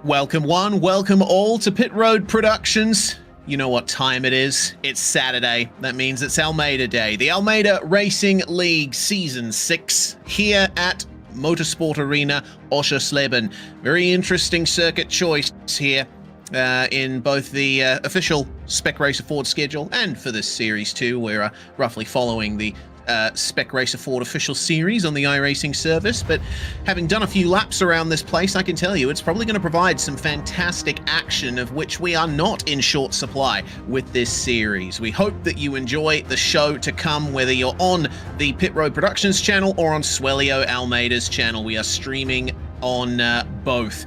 Welcome one, welcome all to Pit Road Productions. You know what time it is. It's Saturday. That means it's Almeida Day. The Almeida Racing League Season 6 here at Motorsport Arena, Oschersleben. Very interesting circuit choice here in both the official Spec Racer Ford schedule and for this series too. We're roughly following the Spec Racer Ford official series on the iRacing service, but having done a few laps around this place, I can tell you it's probably going to provide some fantastic action of which we are not in short supply with this series. We hope that you enjoy the show to come, whether you're on the Pit Road Productions channel or on Swellio Almeida's channel. We are streaming on both,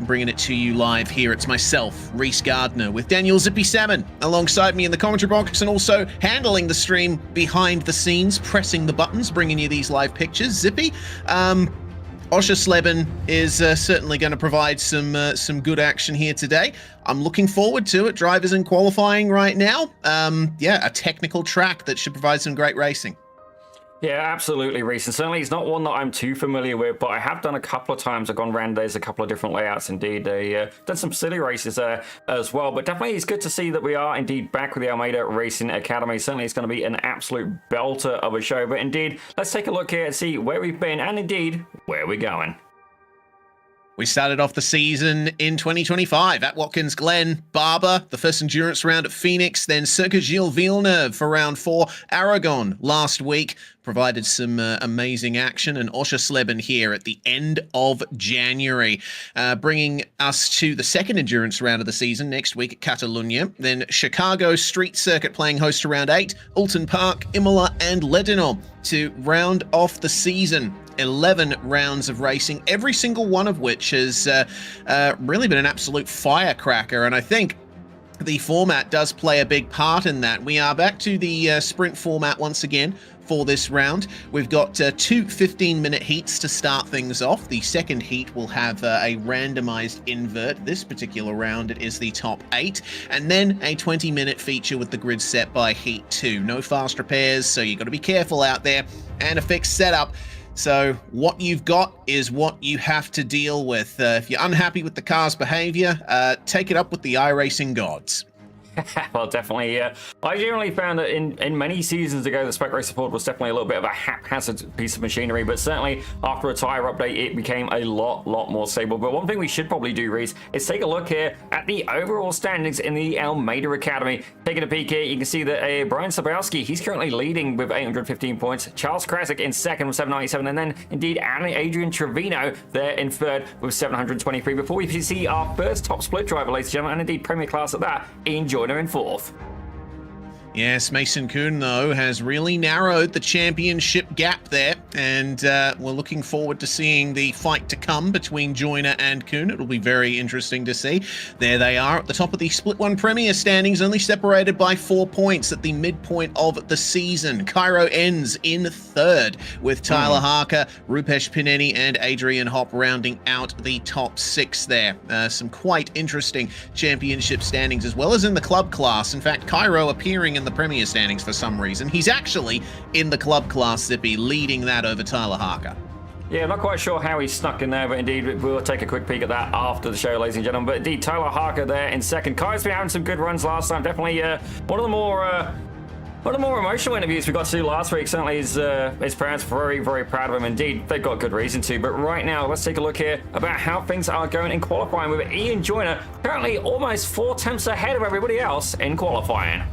bringing it to you live here. It's myself, Reese Gardner, with Daniel Zippy Salmon alongside me in the commentary box, and also handling the stream behind the scenes, pressing the buttons, bringing you these live pictures. Zippy, Oschersleben is certainly going to provide some good action here today. I'm looking forward to it. Drivers in qualifying right now. Yeah, a technical track that should provide some great racing. Yeah, absolutely, Reese. And certainly it's not one that I'm too familiar with, but I have done a couple of times. I've gone around, there's a couple of different layouts indeed. Done some silly races as well, but definitely it's good to see that we are indeed back with the Almeida Racing Academy. Certainly it's going to be an absolute belter of a show, but indeed, let's take a look here and see where we've been and indeed where we're going. We started off the season in 2025 at Watkins Glen, Barber, the first endurance round at Phoenix, then Circuit Gilles Villeneuve for round 4, Aragon last week, provided some amazing action, and Oschersleben here at the end of January, bringing us to the second endurance round of the season next week at Catalunya, then Chicago Street Circuit playing host to round 8, Alton Park, Imola, and Ledinor to round off the season. 11 rounds of racing, every single one of which has really been an absolute firecracker, and I think the format does play a big part in that. We are back to the sprint format once again for this round. We've got two 15-minute heats to start things off. The second heat will have a randomized invert. This particular round, it is the top 8, and then a 20-minute feature with the grid set by heat 2. No fast repairs, so you've got to be careful out there, and a fixed setup. So what you've got is what you have to deal with. If you're unhappy with the car's behavior, take it up with the iRacing gods. Well, definitely. I generally found that in many seasons ago, the Spec Racer Ford was definitely a little bit of a haphazard piece of machinery, but certainly after a tyre update, it became a lot more stable. But one thing we should probably do, Reese, is take a look here at the overall standings in the Almeida Academy. Taking a peek here, you can see that Brian Sabowski, he's currently leading with 815 points. Charles Krasik in second with 797, and then indeed Adrian Trevino there in third with 723. Before we see our first top split driver, ladies and gentlemen, and indeed Premier Class at that, enjoy in fourth. Yes, Mason Kuhn, though, has really narrowed the championship gap there, and we're looking forward to seeing the fight to come between Joyner and Kuhn. It'll be very interesting to see. There they are at the top of the Split 1 Premier standings, only separated by 4 points at the midpoint of the season. Cairo ends in third, with Tyler Harker, Rupesh Pineni, and Adrian Hopp rounding out the top 6 there. Some quite interesting championship standings, as well as in the club class. In fact, Cairo appearing in the Premier standings for some reason. He's actually in the club class, Zippy, leading that over Tyler Harker. Yeah, not quite sure how he snuck in there, but indeed we'll take a quick peek at that after the show, ladies and gentlemen. But indeed, Tyler Harker there in second. Kai's been having some good runs last time. Definitely one of the more emotional interviews we got to do last week. Certainly his parents are very proud of him. Indeed, they've got good reason to. But right now, let's take a look here about how things are going in qualifying with Ian Joyner currently almost 4 tenths ahead of everybody else in qualifying.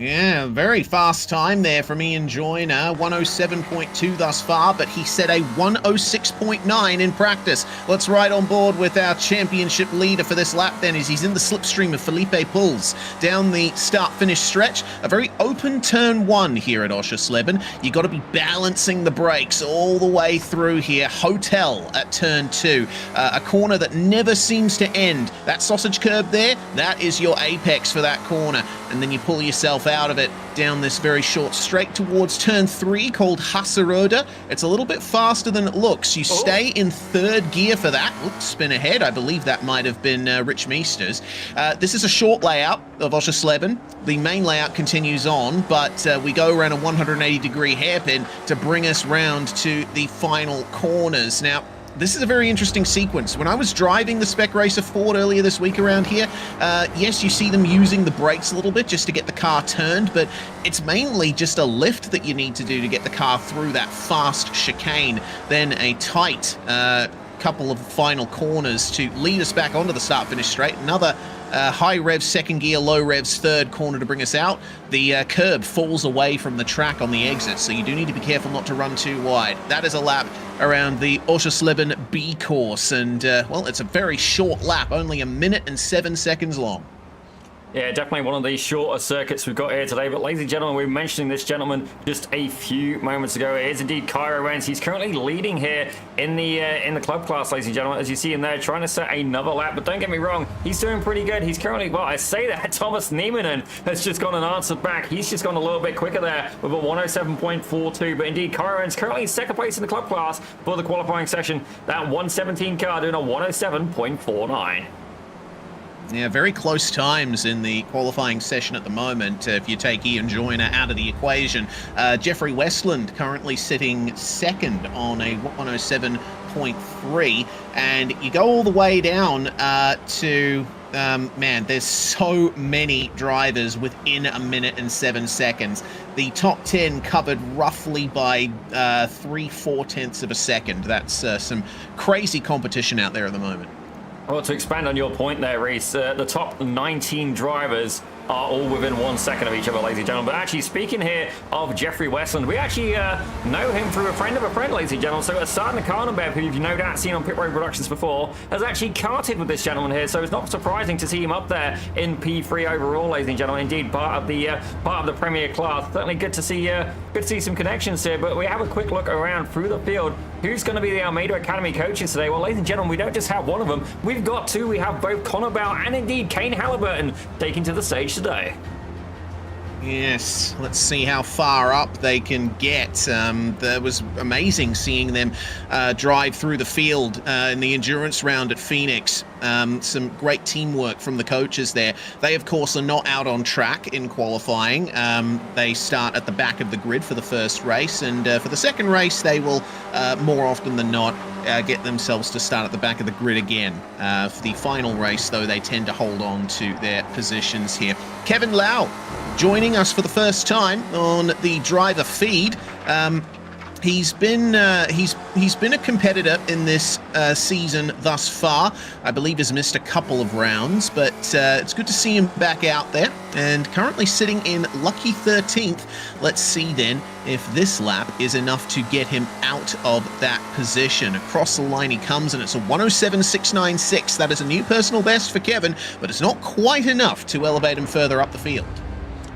Yeah, very fast time there from Ian Joyner, 107.2 thus far, but he set a 106.9 in practice. Let's ride on board with our championship leader for this lap then, as he's in the slipstream of Felipe Pulls down the start-finish stretch. A very open turn 1 here at Oschersleben. You got to be balancing the brakes all the way through here. Hotel at turn 2, a corner that never seems to end. That sausage curb there, that is your apex for that corner, and then you pull yourself out of it down this very short straight towards turn 3 called Hasserode. It's a little bit faster than it looks. You stay in third gear for that. Oops, spin ahead. I believe that might have been Rich Meesters. This is a short layout of Oschersleben. The main layout continues on, but we go around a 180-degree hairpin to bring us round to the final corners. Now, this is a very interesting sequence. When I was driving the Spec Racer Ford earlier this week around here, yes, you see them using the brakes a little bit just to get the car turned, but it's mainly just a lift that you need to do to get the car through that fast chicane, then a tight couple of final corners to lead us back onto the start-finish straight. Another high revs second gear, low revs third corner to bring us out. The curb falls away from the track on the exit, so you do need to be careful not to run too wide. That is a lap around the Oschersleben B course, and well, it's a very short lap, only 1 minute and 7 seconds long. Yeah, definitely one of the shorter circuits we've got here today. But ladies and gentlemen, we were mentioning this gentleman just a few moments ago. It is indeed Cairo Renz. He's currently leading here in the club class, ladies and gentlemen. As you see him there, trying to set another lap. But don't get me wrong, he's doing pretty good. He's currently, well, I say that, Thomas Niemanen has just gone and answered back. He's just gone a little bit quicker there with a 107.42. But indeed, Cairo Renz currently in second place in the club class for the qualifying session. That 117 car doing a 107.49. Yeah, very close times in the qualifying session at the moment, if you take Ian Joyner out of the equation. Jeffrey Westland currently sitting second on a 107.3, and you go all the way down to... man, there's so many drivers within 1 minute and 7 seconds. The top 10 covered roughly by 3/4 of a second. That's some crazy competition out there at the moment. Well, to expand on your point there, Reese, the top 19 drivers are all within 1 second of each other, ladies and gentlemen. But actually, speaking here of Jeffrey Westland, we actually know him through a friend of a friend, ladies and gentlemen. So Asad Nakarnabeb, who you've no doubt seen on Pit Road Productions before, has actually karted with this gentleman here. So it's not surprising to see him up there in P3 overall, ladies and gentlemen. Indeed, part of the Premier class. Certainly good to see some connections here. But we have a quick look around through the field. Who's going to be the Almeida Academy coaches today? Well, ladies and gentlemen, we don't just have one of them. We've got two. We have both Connor Bell and indeed Kane Halliburton taking to the stage today. Yes, let's see how far up they can get. That was amazing seeing them drive through the field in the endurance round at Phoenix. Some great teamwork from the coaches there. They, of course, are not out on track in qualifying. They start at the back of the grid for the first race, and for the second race, they will, more often than not, get themselves to start at the back of the grid again. For the final race, though, they tend to hold on to their positions here. Kevin Lau joining us for the first time on the driver feed. He's been a competitor in this season thus far. I believe he's missed a couple of rounds, but it's good to see him back out there and currently sitting in lucky 13th. Let's see then if this lap is enough to get him out of that position. Across the line he comes, and it's a 107.696. That is a new personal best for Kevin, but it's not quite enough to elevate him further up the field.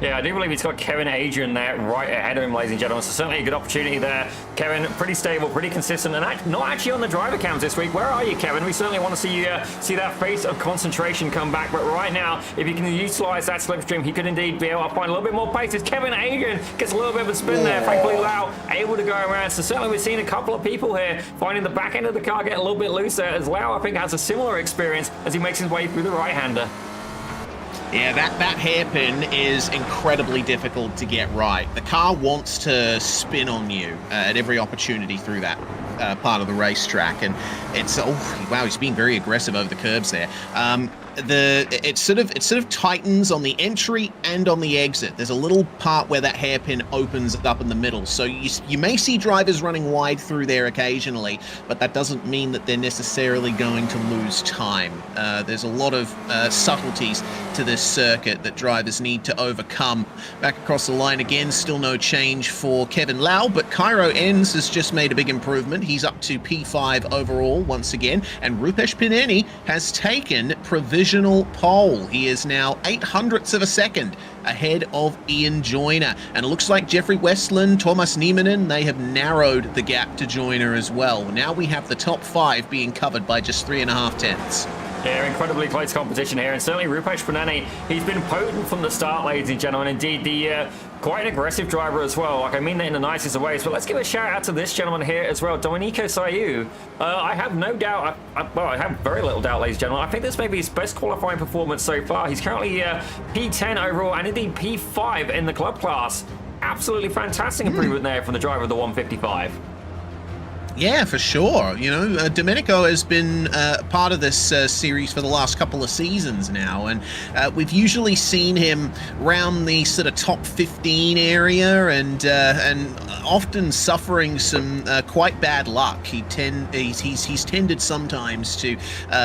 Yeah, I do believe he's got Kevin Adrian there right ahead of him, ladies and gentlemen. So certainly a good opportunity there. Kevin, pretty stable, pretty consistent, and not actually on the driver cams this week. Where are you, Kevin? We certainly want to see you see that face of concentration come back. But right now, if he can utilize that slipstream, he could indeed be able to find a little bit more pace. As Kevin Adrian gets a little bit of a spin there. Thankfully, Lau able to go around. So certainly we've seen a couple of people here finding the back end of the car get a little bit looser. As Lau, I think, has a similar experience as he makes his way through the right-hander. Yeah, that hairpin is incredibly difficult to get right. The car wants to spin on you at every opportunity through that part of the racetrack, and it's wow, he's being very aggressive over the curbs there. It sort of tightens on the entry and on the exit. There's a little part where that hairpin opens up in the middle, so you may see drivers running wide through there occasionally, but that doesn't mean that they're necessarily going to lose time. There's a lot of subtleties to this circuit that drivers need to overcome. Back across the line again, still no change for Kevin Lau, but Cairo Enns has just made a big improvement. He's up to P5 overall once again, and Rupesh Pineni has taken provisional pole. He is now 0.08 of a second ahead of Ian Joyner, and it looks like Jeffrey Westland, Thomas Niemanen, they have narrowed the gap to Joyner as well. Now we have the top 5 being covered by just 3.5 tenths. Yeah, incredibly close competition here, and certainly Rupesh Pineni, he's been potent from the start, ladies and gentlemen. Indeed, the quite an aggressive driver as well. Like, I mean that in the nicest of ways. But let's give a shout out to this gentleman here as well, Domenico Sayu. I have no doubt, well, I have very little doubt, ladies and gentlemen. I think this may be his best qualifying performance so far. He's currently P10 overall and indeed P5 in the club class. Absolutely fantastic improvement there from the driver of the 155. Yeah, for sure. You know, Domenico has been part of this series for the last couple of seasons now, and we've usually seen him round the sort of top 15 area, and often suffering some quite bad luck. He's tended sometimes to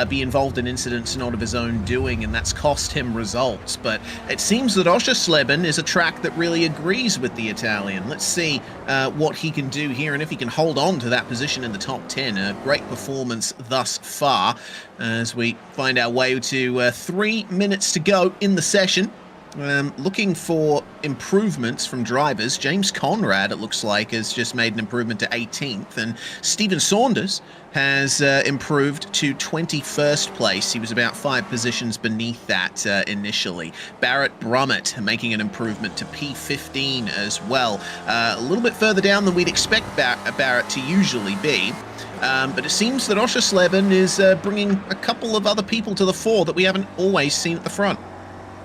be involved in incidents not of his own doing, and that's cost him results. But it seems that Oschersleben is a track that really agrees with the Italian. Let's see what he can do here, and if he can hold on to that position in the top 10. A great performance thus far as we find our way to 3 minutes to go in the session. Looking for improvements from drivers. James Conrad, it looks like, has just made an improvement to 18th, and Stephen Saunders has improved to 21st place. He was about 5 positions beneath that initially. Barrett Brummett making an improvement to P15 as well. A little bit further down than we'd expect Barrett to usually be. But it seems that Oschersleben is bringing a couple of other people to the fore that we haven't always seen at the front.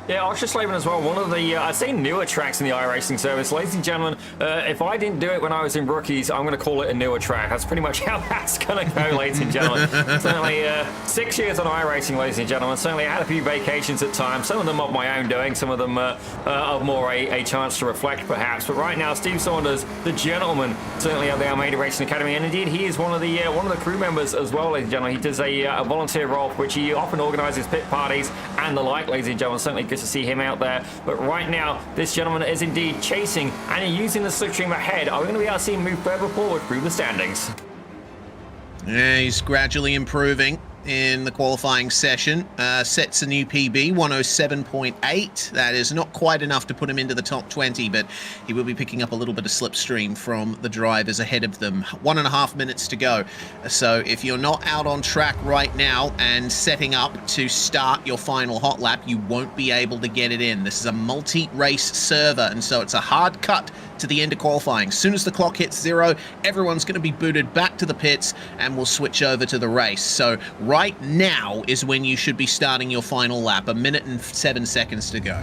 Yeah, Oschersleben as well, one of the, I'd say, newer tracks in the iRacing service. Ladies and gentlemen, if I didn't do it when I was in rookies, I'm going to call it a newer track. That's pretty much how that's going to go, ladies and gentlemen. Certainly 6 years on iRacing, ladies and gentlemen. Certainly I had a few vacations at times, some of them of my own doing, some of them of more a chance to reflect, perhaps. But right now, Steve Saunders, the gentleman, certainly of the Almeida Racing Academy, and indeed he is one of the crew members as well, ladies and gentlemen. He does a volunteer role, which he often organises pit parties and the like, ladies and gentlemen. Certainly good to see him out there. But right now, this gentleman is indeed chasing and using the slipstream ahead. Are we going to be able to see him move further forward through the standings? Yeah, he's gradually improving in the qualifying session. Sets a new PB, 107.8. That is not quite enough to put him into the top 20, but he will be picking up a little bit of slipstream from the drivers ahead of them. 1.5 minutes to go. So if you're not out on track right now and setting up to start your final hot lap, you won't be able to get it in. This is a multi-race server, and so it's a hard cut to the end of qualifying. As soon as the clock hits 0, everyone's going to be booted back to the pits and we'll switch over to the race. So right now is when you should be starting your final lap. 1 minute and 7 seconds to go.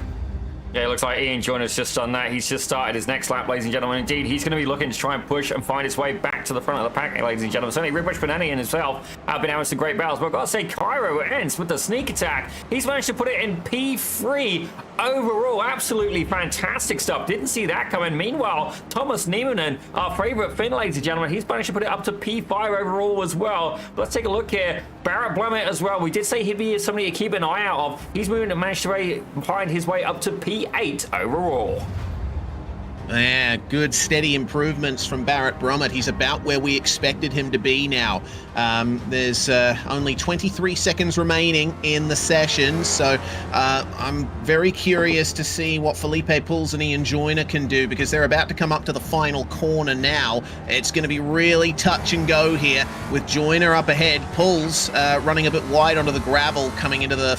Yeah, it looks like Ian Joyner's just done that. He's just started his next lap, ladies and gentlemen. Indeed, he's going to be looking to try and push and find his way back to the front of the pack, ladies and gentlemen. Certainly, Ribbush Benani and himself have been having some great battles. But I've got to say, Cairo ends with the sneak attack. He's managed to put it in P3 overall. Absolutely fantastic stuff. Didn't see that coming. Meanwhile, Thomas Niemanen, our favorite Finn, ladies and gentlemen, he's managed to put it up to P5 overall as well. But let's take a look here. Barrett Brummett as well. We did say he'd be somebody to keep an eye out of. He's moving to manage to find his way up to P8 overall. Yeah, good steady improvements from Barrett Brummett. He's about where we expected him to be now. There's only 23 seconds remaining in the session, so I'm very curious to see what Felipe Pulsini and Joyner can do, because they're about to come up to the final corner now. It's going to be really touch and go here with Joyner up ahead. Pulls running a bit wide onto the gravel coming into the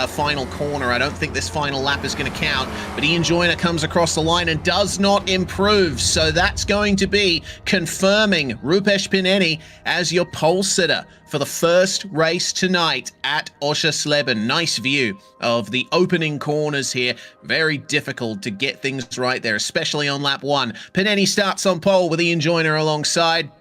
final corner. I don't think this final lap is going to count, but Ian Joyner comes across the line and does not improve, so that's going to be confirming Rupesh Pineni as your pole sitter for the first race tonight at Oschersleben. Nice view of the opening corners here. Very difficult to get things right there, especially on lap 1. Pineni starts on pole with Ian Joyner alongside.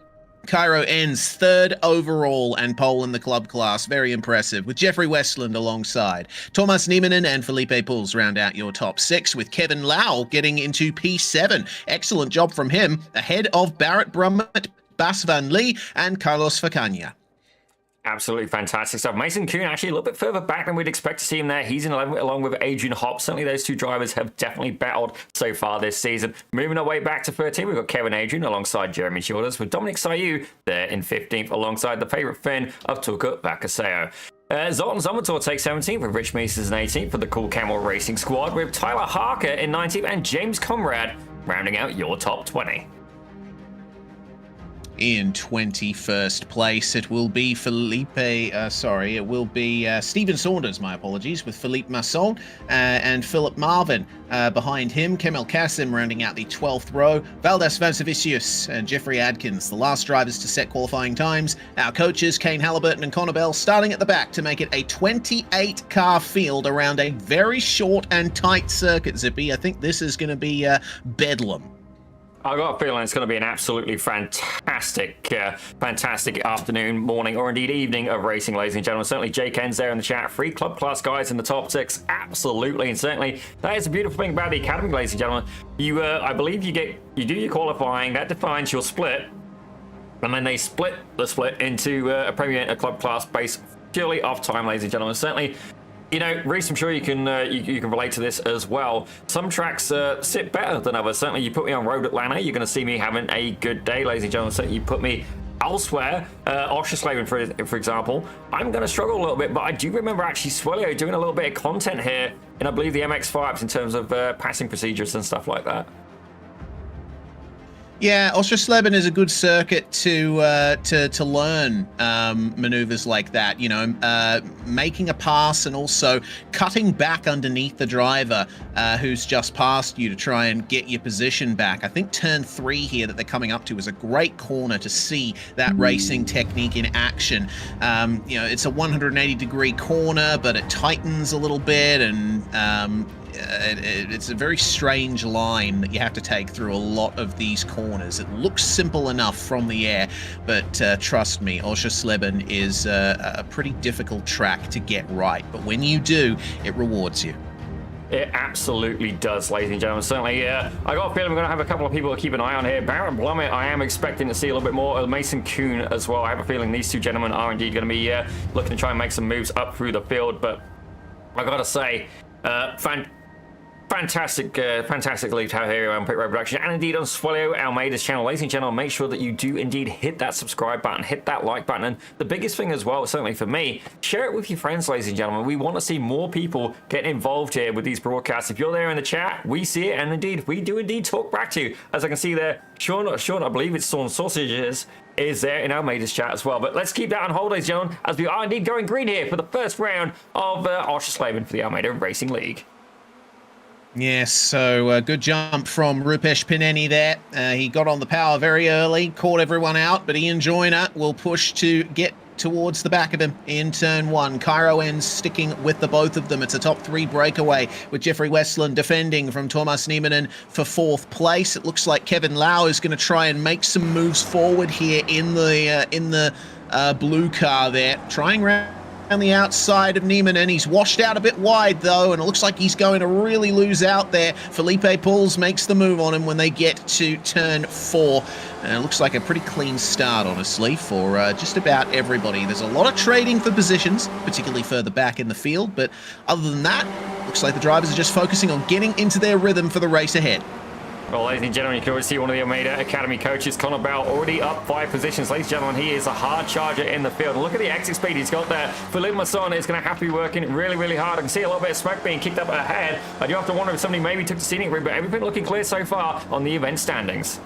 Cairo ends 3rd overall and pole in the club class. Very impressive, with Jeffrey Westland alongside. Thomas Niemanen and Felipe Puls round out your top 6, with Kevin Lau getting into P7. Excellent job from him, ahead of Barrett Brummett, Bas Van Lee and Carlos Facania. Absolutely fantastic stuff. Mason Kuhn actually a little bit further back than we'd expect to see him there. He's in 11th along with Adrian Hopp. Certainly those two drivers have definitely battled so far this season. Moving our way back to 13, we've got Kevin Adrian alongside Jeremy Shoulders, with Dominic Sayu there in 15th alongside the favourite Finn of Tuka Vakaseo. Zoltan Zomator takes 17th with Rich Meesters in 18th for the Cool Camel Racing Squad, with Tyler Harker in 19th and James Conrad rounding out your top 20. In 21st place, it will be Stephen Saunders, my apologies, with Philippe Masson and Philip Marvin. Behind him, Kemal Kassim rounding out the 12th row, Valdas Vansavicius and Jeffrey Adkins, the last drivers to set qualifying times. Our coaches, Kane Halliburton and Connor Bell, starting at the back to make it a 28-car field around a very short and tight circuit, Zippy. I think this is going to be bedlam. I got a feeling it's going to be an absolutely fantastic, fantastic afternoon, morning, or indeed evening of racing, ladies and gentlemen. Certainly, Jay Ken's there in the chat. 3 club class guys in the top 6, absolutely, and certainly that is a beautiful thing about the academy, ladies and gentlemen. You, I believe, you do your qualifying. That defines your split, and then they split the split into a premier and a club class based purely off time, ladies and gentlemen. Certainly. You know, Reese, I'm sure you can relate to this as well. Some tracks sit better than others. Certainly, you put me on Road Atlanta, you're going to see me having a good day, ladies and gentlemen. Certainly, you put me elsewhere, Oschersleben, for example, I'm going to struggle a little bit. But I do remember actually Swelio doing a little bit of content here, and I believe the MX-5s in terms of passing procedures and stuff like that. Yeah, Oschersleben is a good circuit to learn maneuvers like that. You know, making a pass and also cutting back underneath the driver who's just passed you to try and get your position back. I think turn 3 here that they're coming up to is a great corner to see that racing technique in action. You know, it's a 180-degree corner, but it tightens a little bit, and it's a very strange line that you have to take through a lot of these corners. It looks simple enough from the air, but trust me, Oschersleben is a pretty difficult track to get right. But when you do, it rewards you. It absolutely does, ladies and gentlemen. Certainly, I got a feeling we're going to have a couple of people to keep an eye on here. Baron Blummet, I am expecting to see a little bit more. Mason Kuhn as well. I have a feeling these two gentlemen are indeed going to be looking to try and make some moves up through the field. But I got to say, fantastic lead out here on Pit Road Production, and indeed on Swelio Almeida's channel. Ladies and gentlemen, make sure that you do indeed hit that subscribe button, hit that like button, and the biggest thing as well, certainly for me, share it with your friends, ladies and gentlemen. We want to see more people getting involved here with these broadcasts. If you're there in the chat, we see it, and indeed, we do indeed talk back to you. As I can see there, Sean, I believe it's Sean Sausages, is there in Almeida's chat as well. But let's keep that on hold, ladies and gentlemen, as we are indeed going green here for the first round of Oschersleben for the Almeida Racing League. Yes, so good jump from Rupesh Pineni there. He got on the power very early, caught everyone out, but Ian Joyner will push to get towards the back of him in turn 1. Cairo ends sticking with the both of them. It's a top 3 breakaway with Jeffrey Westland defending from Thomas Niemanen for 4th place. It looks like Kevin Lau is going to try and make some moves forward here in the blue car there, trying around on the outside of Niemanen. He's washed out a bit wide though, and it looks like he's going to really lose out there. Felipe Pulls makes the move on him when they get to turn 4, and it looks like a pretty clean start, honestly, for just about everybody. There's a lot of trading for positions, particularly further back in the field, but other than that, looks like the drivers are just focusing on getting into their rhythm for the race ahead. Well, ladies and gentlemen, you can already see one of the Almeida Academy coaches, Connor Bell, already up 5 positions. Ladies and gentlemen, he is a hard charger in the field. Look at the exit speed he's got there. Philippe Masson is going to have to be working really, really hard. I can see a little bit of smoke being kicked up ahead. I do have to wonder if somebody maybe took the scenic route, but everything looking clear so far on the event standings.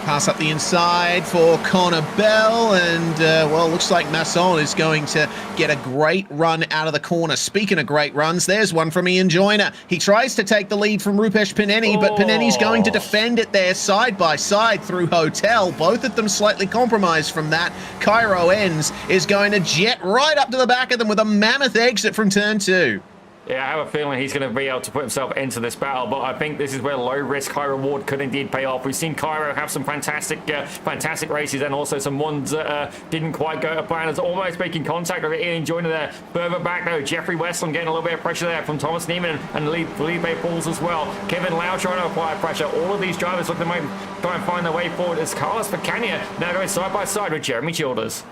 Pass up the inside for Connor Bell, and well, looks like Masson is going to get a great run out of the corner. Speaking of great runs, there's one from Ian Joyner. He tries to take the lead from Rupesh Pineni, but Pineni's going to defend it there side by side through Hotel. Both of them slightly compromised from that. Cairo Ends is going to jet right up to the back of them with a mammoth exit from turn 2. Yeah, I have a feeling he's going to be able to put himself into this battle, but I think this is where low risk, high reward could indeed pay off. We've seen Cairo have some fantastic races, and also some ones that didn't quite go to plan. It's almost making contact with Ian Joyner there. Further back though, Jeffrey Westland getting a little bit of pressure there from Thomas Niemann and Felipe Pauls as well. Kevin Lau trying to apply pressure. All of these drivers looking to try and find their way forward as Carlos Picania now going side by side with Jeremy Childers.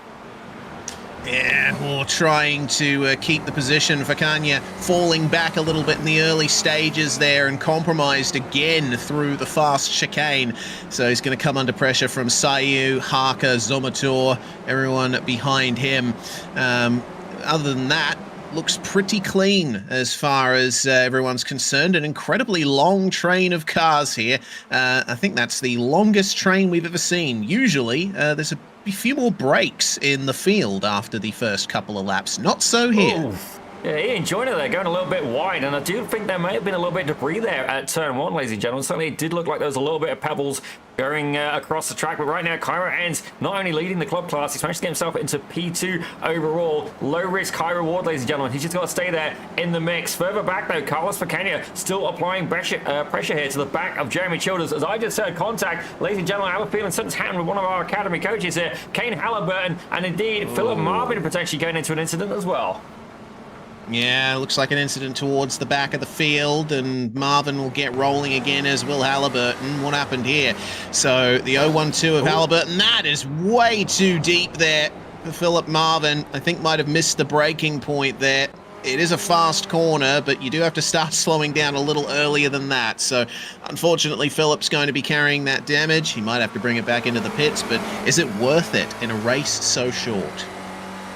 Yeah, or trying to keep the position for Kanya, falling back a little bit in the early stages there and compromised again through the fast chicane. So he's going to come under pressure from Sayu, Harker, Zomator, everyone behind him. Other than that, looks pretty clean as far as everyone's concerned. An incredibly long train of cars here. I think that's the longest train we've ever seen. Usually, there's a few more breaks in the field after the first couple of laps. Not so here. Ooh. Yeah, Ian Joyner there going a little bit wide, and I do think there may have been a little bit of debris there at turn 1, ladies and gentlemen. Certainly it did look like there was a little bit of pebbles going across the track, but right now Cairo ends not only leading the club class, he's managed to get himself into P2 overall. Low risk, high reward, ladies and gentlemen. He's just got to stay there in the mix. Further back though, Carlos Facania still applying pressure here to the back of Jeremy Childers. As I just heard contact, ladies and gentlemen, I have a feeling something's happened with one of our academy coaches here, Kane Halliburton, and indeed Philip Marvin potentially going into an incident as well. Yeah, looks like an incident towards the back of the field, and Marvin will get rolling again, as will Halliburton. What happened here? So the 0-1-2 of Halliburton, that is way too deep there for Philip Marvin. I think might have missed the braking point there. It is a fast corner, but you do have to start slowing down a little earlier than that. So unfortunately, Philip's going to be carrying that damage. He might have to bring it back into the pits, but is it worth it in a race so short?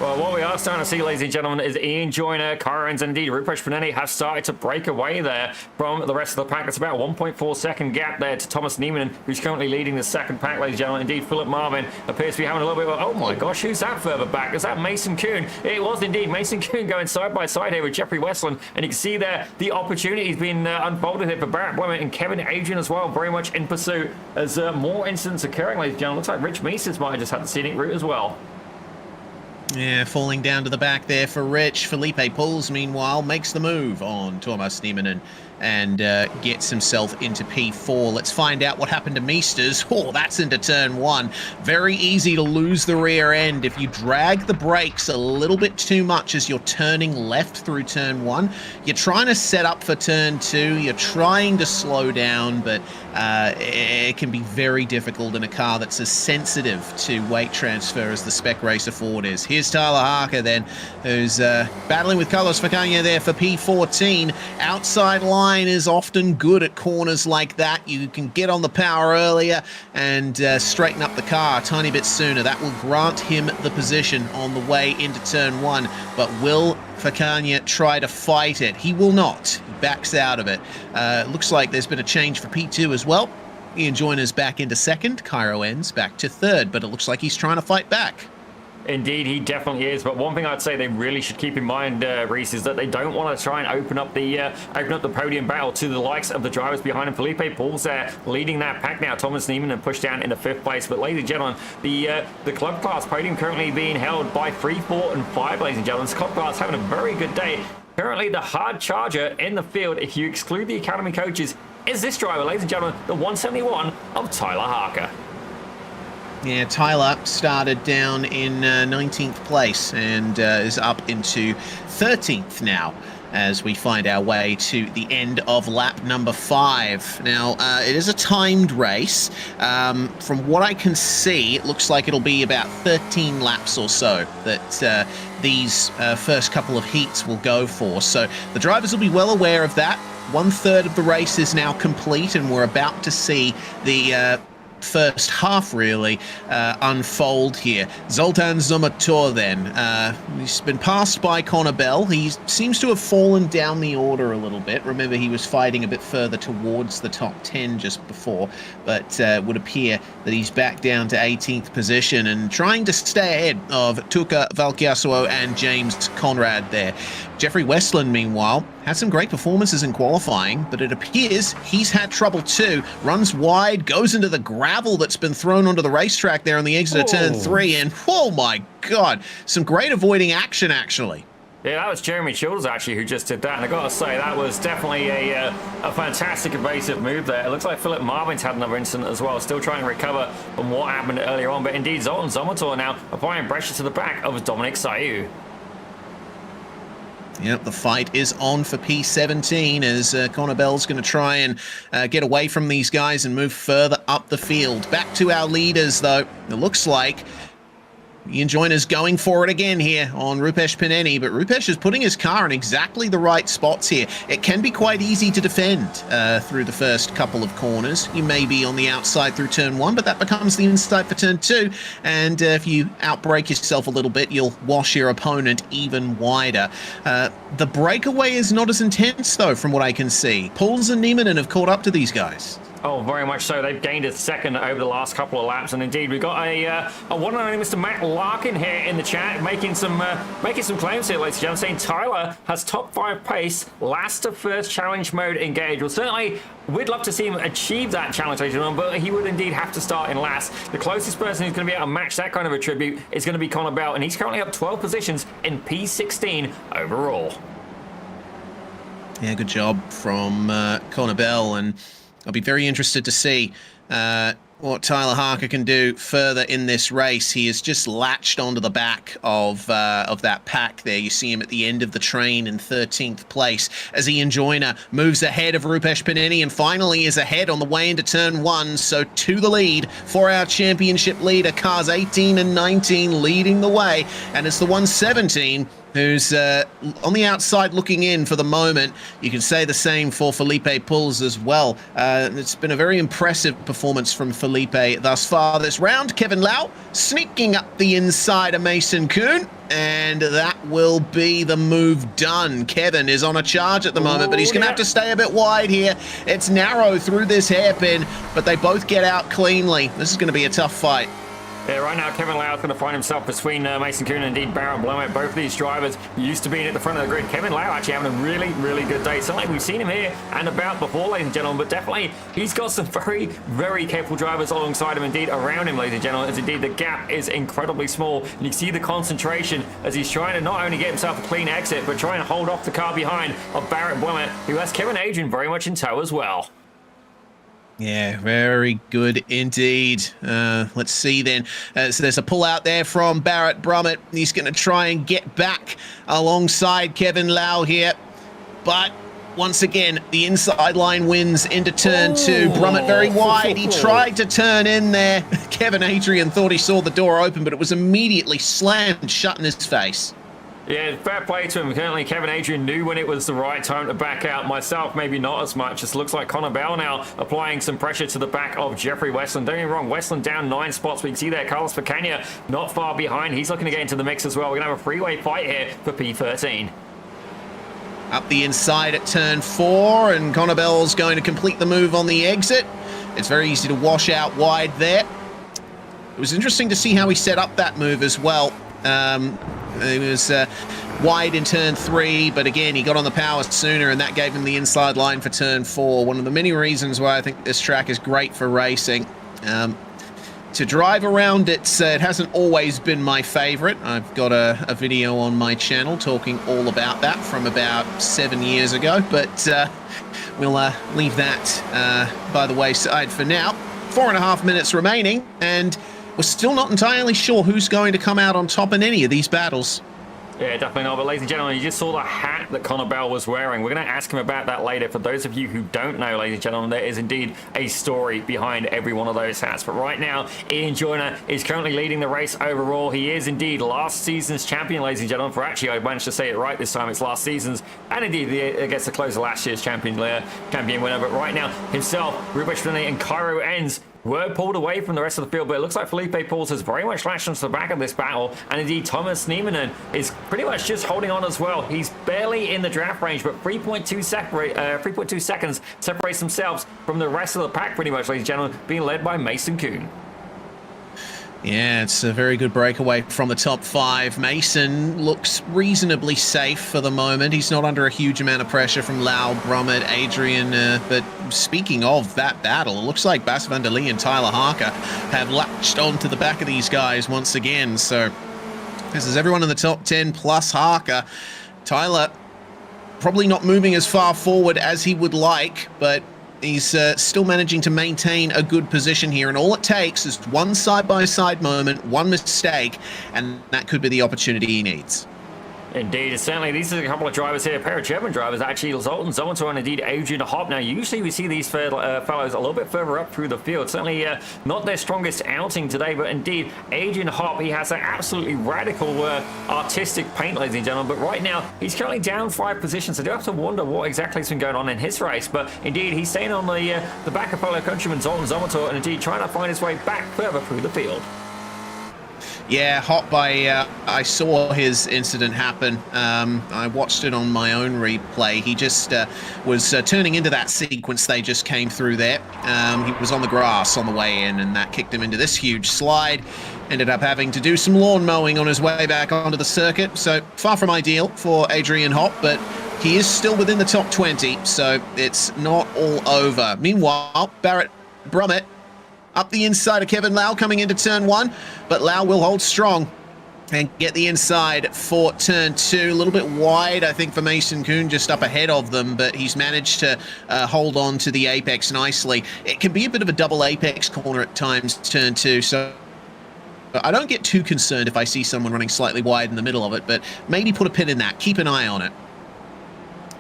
Well, what we are starting to see, ladies and gentlemen, is Ian Joyner, Kyrens, and indeed Rupesh Paneni have started to break away there from the rest of the pack. It's about a 1.4 second gap there to Thomas Niemann, who's currently leading the second pack, ladies and gentlemen. Indeed, Philip Marvin appears to be having a little bit of, oh my gosh, who's that further back? Is that Mason Kuhn? It was indeed Mason Kuhn going side by side here with Jeffrey Westland, and you can see there the opportunities being unfolded here for Barrett Blomet and Kevin Adrian as well, very much in pursuit as more incidents occurring, ladies and gentlemen. Looks like Rich Meesters might have just had the scenic route as well. Yeah, falling down to the back there for Rich. Felipe Pulls, meanwhile, makes the move on Thomas Niemann and gets himself into P4. Let's find out what happened to Meesters. Oh, that's into turn 1. Very easy to lose the rear end if you drag the brakes a little bit too much as you're turning left through turn 1. You're trying to set up for turn 2. You're trying to slow down, but it can be very difficult in a car that's as sensitive to weight transfer as the Spec Racer Ford is. Here's Tyler Harker then, who's battling with Carlos Facania there for P14. Outside line is often good at corners like that. You can get on the power earlier and straighten up the car a tiny bit sooner. That will grant him the position on the way into turn 1. But will Facania try to fight it? He will not. He backs out of it. Looks like there's been a change for P2 as well. Ian Joyner's back into second. Cairo ends back to third, but it looks like he's trying to fight back. Indeed, he definitely is. But one thing I'd say they really should keep in mind, Reese, is that they don't want to try and open up the podium battle to the likes of the drivers behind him. Felipe Paul's there leading that pack now. Thomas Niemann and pushed down into 5th place. But ladies and gentlemen, the club class podium currently being held by 3, 4, and 5. Ladies and gentlemen, this club class having a very good day. Currently, the hard charger in the field, if you exclude the academy coaches, is this driver, ladies and gentlemen, the 171 of Tyler Harker. Yeah, Tyler started down in 19th place and is up into 13th now as we find our way to the end of lap number 5. Now, it is a timed race. From what I can see, it looks like it'll be about 13 laps or so that these first couple of heats will go for. So the drivers will be well aware of that. 1/3 of the race is now complete, and we're about to see the first half really unfold here. Zoltan Zomator then, he's been passed by Connor Bell. He seems to have fallen down the order a little bit. Remember, he was fighting a bit further towards the top 10 just before, but it would appear that he's back down to 18th position and trying to stay ahead of Tuka Valkiasuo and James Conrad there. Jeffrey Westland, meanwhile, had some great performances in qualifying, but it appears he's had trouble too. Runs wide, goes into the gravel that's been thrown onto the racetrack there on the exit of turn 3, and oh my god, some great avoiding action actually. Yeah, that was Jeremy Childers actually who just did that, and I gotta say that was definitely a fantastic evasive move there. It looks like Philip Marvin's had another incident as well, still trying to recover from what happened earlier on, but indeed Zoltan Zomator now applying pressure to the back of Dominic Sayu. Yep, the fight is on for P17 as Connor Bell's going to try and get away from these guys and move further up the field. Back to our leaders, though. It looks like Ian Joyner's going for it again here on Rupesh Paneni, but Rupesh is putting his car in exactly the right spots here. It can be quite easy to defend through the first couple of corners. You may be on the outside through turn 1, but that becomes the inside for turn 2, and if you outbrake yourself a little bit, you'll wash your opponent even wider. The breakaway is not as intense, though, from what I can see. Pauls and Niemann have caught up to these guys. Oh, very much so. They've gained a second over the last couple of laps, and indeed we've got a one and only Mr. Matt Larkin here in the chat making some claims here, ladies and gentlemen, saying Tyler has top 5 pace, last to first challenge mode engaged. Well, certainly we'd love to see him achieve that challenge, ladies and gentlemen, but he would indeed have to start in last. The closest person who's going to be able to match that kind of attribute is going to be Connor Bell, and he's currently up 12 positions in P16 overall. Yeah, good job from Connor Bell, and I'll be very interested to see what Tyler Harker can do further in this race. He has just latched onto the back of that pack there. You see him at the end of the train in 13th place as Ian Joyner moves ahead of Rupesh Panini and finally is ahead on the way into turn 1. So to the lead for our championship leader, cars 18 and 19 leading the way, and it's the 117 who's on the outside looking in for the moment. You can say the same for Felipe Pulls as well. It's been a very impressive performance from Felipe thus far this round. Kevin Lau sneaking up the inside of Mason Kuhn, and that will be the move done. Kevin is on a charge at the moment, but he's going to have to stay a bit wide here. It's narrow through this hairpin, but they both get out cleanly. This is going to be a tough fight. Yeah, right now Kevin Lau is going to find himself between Mason Kuhn and indeed Barrett Blumett. Both of these drivers used to being at the front of the grid. Kevin Lau actually having a really, really good day. So like we've seen him here and about before, ladies and gentlemen, but definitely he's got some very, very capable drivers alongside him, indeed around him, ladies and gentlemen, as indeed the gap is incredibly small. And you can see the concentration as he's trying to not only get himself a clean exit, but trying to hold off the car behind of Barrett Blumett, who has Kevin Adrian very much in tow as well. Yeah, very good indeed. Let's see then. So there's a pull out there from Barrett Brummett. He's going to try and get back alongside Kevin Lau here. But once again, the inside line wins into turn 2. Brummett very wide. He tried to turn in there. Kevin Adrian thought he saw the door open, but it was immediately slammed shut in his face. Yeah, fair play to him. Currently, Kevin Adrian knew when it was the right time to back out. Myself, maybe not as much. It looks like Connor Bell now applying some pressure to the back of Jeffrey Westland. Don't get me wrong, Westland down 9 spots. We can see there Carlos Picania not far behind. He's looking to get into the mix as well. We're going to have a freeway fight here for P13. Up the inside at turn 4, and Connor Bell's going to complete the move on the exit. It's very easy to wash out wide there. It was interesting to see how he set up that move as well. It was wide in turn 3, but again, he got on the power sooner, and that gave him the inside line for turn 4. One of the many reasons why I think this track is great for racing. To drive around it hasn't always been my favorite. I've got a video on my channel talking all about that from about 7 years ago, but we'll leave that by the wayside for now. 4.5 minutes remaining, and we're still not entirely sure who's going to come out on top in any of these battles. Yeah, definitely not. But ladies and gentlemen, you just saw the hat that Connor Bell was wearing. We're going to ask him about that later. For those of you who don't know, ladies and gentlemen, there is indeed a story behind every one of those hats. But right now, Ian Joyner is currently leading the race overall. He is indeed last season's champion, ladies and gentlemen. For actually, I managed to say it right this time. It's last season's, and indeed it gets to close of last year's champion winner. But right now, himself, Rupesh Panini and Cairo Enns were pulled away from the rest of the field, but it looks like Felipe Pauls has very much latched onto the back of this battle, and indeed Thomas Niemanen is pretty much just holding on as well. He's barely in the draft range, but 3.2 seconds separates themselves from the rest of the pack pretty much, ladies and gentlemen, being led by Mason Kuhn. Yeah, it's a very good breakaway from the top 5. Mason looks reasonably safe for the moment. He's not under a huge amount of pressure from Lau, Brummett, Adrian. But speaking of that battle, it looks like Bas van der Lee and Tyler Harker have latched onto the back of these guys once again. So this is everyone in the top 10 plus Harker. Tyler probably not moving as far forward as he would like, but he's still managing to maintain a good position here, and all it takes is one side-by-side moment, one mistake, and that could be the opportunity he needs. Indeed, certainly. These are a couple of drivers here, a pair of German drivers, actually, Zoltan Zomato and indeed Adrian Hopp. Now, usually we see these fellows a little bit further up through the field. Certainly not their strongest outing today, but indeed, Adrian Hopp, he has an absolutely radical artistic paint, ladies and gentlemen. But right now, he's currently down 5 positions. I do have to wonder what exactly has been going on in his race. But indeed, he's staying on the back of fellow countryman Zoltan Zomato and indeed trying to find his way back further through the field. Yeah, Hop, I saw his incident happen. I watched it on my own replay. He just was turning into that sequence they just came through there. He was on the grass on the way in, and that kicked him into this huge slide. Ended up having to do some lawn mowing on his way back onto the circuit. So far from ideal for Adrian Hop, but he is still within the top 20, so it's not all over. Meanwhile, Barrett Brummett up the inside of Kevin Lau coming into turn 1, but Lau will hold strong and get the inside for turn 2. A little bit wide, I think, for Mason Kuhn, just up ahead of them, but he's managed to hold on to the apex nicely. It can be a bit of a double apex corner at times, turn 2, so I don't get too concerned if I see someone running slightly wide in the middle of it, but maybe put a pin in that. Keep an eye on it.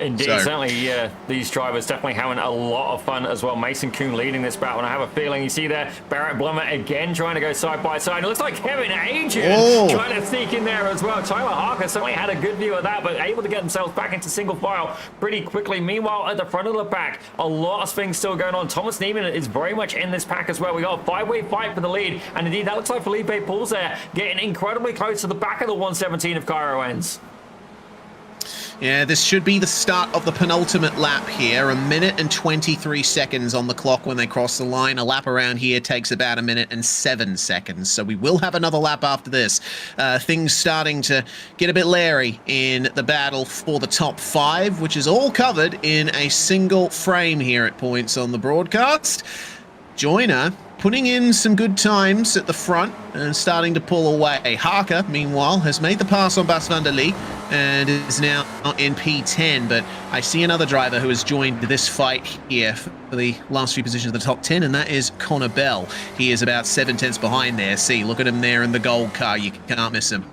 Indeed, certainly, these drivers definitely having a lot of fun as well. Mason Kuhn leading this battle, and I have a feeling you see there Barrett Blummer again trying to go side by side. It looks like Kevin Adrian trying to sneak in there as well. Tyler Harker certainly had a good view of that, but able to get themselves back into single file pretty quickly. Meanwhile, at the front of the pack, a lot of things still going on. Thomas Niemann is very much in this pack as well. We got a 5-way fight for the lead, and indeed, that looks like Felipe Pools there getting incredibly close to the back of the 117 of Cairo Ends. Yeah, this should be the start of the penultimate lap here. 1 minute and 23 seconds on the clock when they cross the line. A lap around here takes about 1 minute and 7 seconds. So we will have another lap after this. Things starting to get a bit leery in the battle for the top 5, which is all covered in a single frame here at points on the broadcast. Joyner putting in some good times at the front and starting to pull away. Harker, meanwhile, has made the pass on Bas van der Lee and is now in P10, but I see another driver who has joined this fight here for the last few positions of the top 10, and that is Connor Bell. He is about 7 tenths behind there. See, look at him there in the gold car. You can't miss him.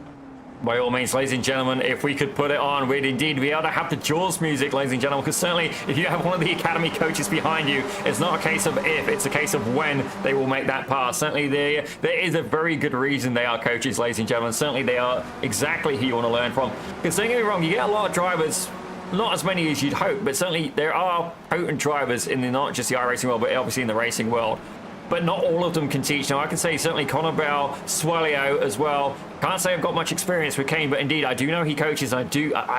By all means, ladies and gentlemen, if we could put it on, we'd indeed be able to have the Jaws music, ladies and gentlemen, because certainly if you have one of the Academy coaches behind you, it's not a case of if, it's a case of when they will make that pass. Certainly there is a very good reason they are coaches, ladies and gentlemen. Certainly they are exactly who you want to learn from. Because don't get me wrong, you get a lot of drivers, not as many as you'd hope, but certainly there are potent drivers in the, not just the iRacing world, but obviously in the racing world. But not all of them can teach. Now, I can say certainly Connor Bell, Swalio as well. Can't say I've got much experience with Kane, but indeed, I do know he coaches. I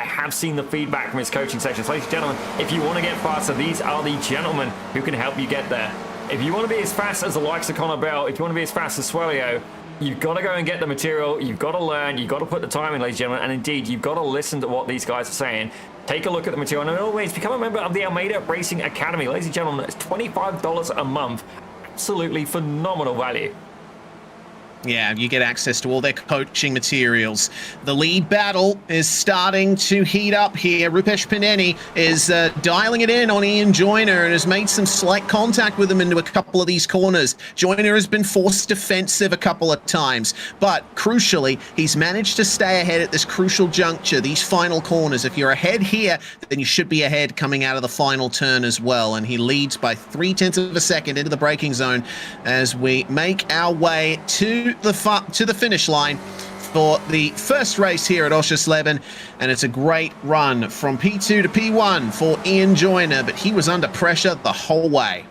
have seen the feedback from his coaching sessions. Ladies and gentlemen, if you want to get faster, these are the gentlemen who can help you get there. If you want to be as fast as the likes of Connor Bell, if you want to be as fast as Swalio, you've got to go and get the material. You've got to learn. You've got to put the time in, ladies and gentlemen. And indeed, you've got to listen to what these guys are saying. Take a look at the material. And always become a member of the Almeida Racing Academy. Ladies and gentlemen, it's $25 a month. Absolutely phenomenal value. Yeah, you get access to all their coaching materials. The lead battle is starting to heat up here. Rupesh Pineni is dialing it in on Ian Joyner and has made some slight contact with him into a couple of these corners. Joyner has been forced defensive a couple of times, but crucially, he's managed to stay ahead at this crucial juncture, these final corners. If you're ahead here, then you should be ahead coming out of the final turn as well. And he leads by 0.3 of a second into the braking zone as we make our way to the finish line for the first race here at Oschersleben, and it's a great run from P2 to P1 for Ian Joyner, but he was under pressure the whole way.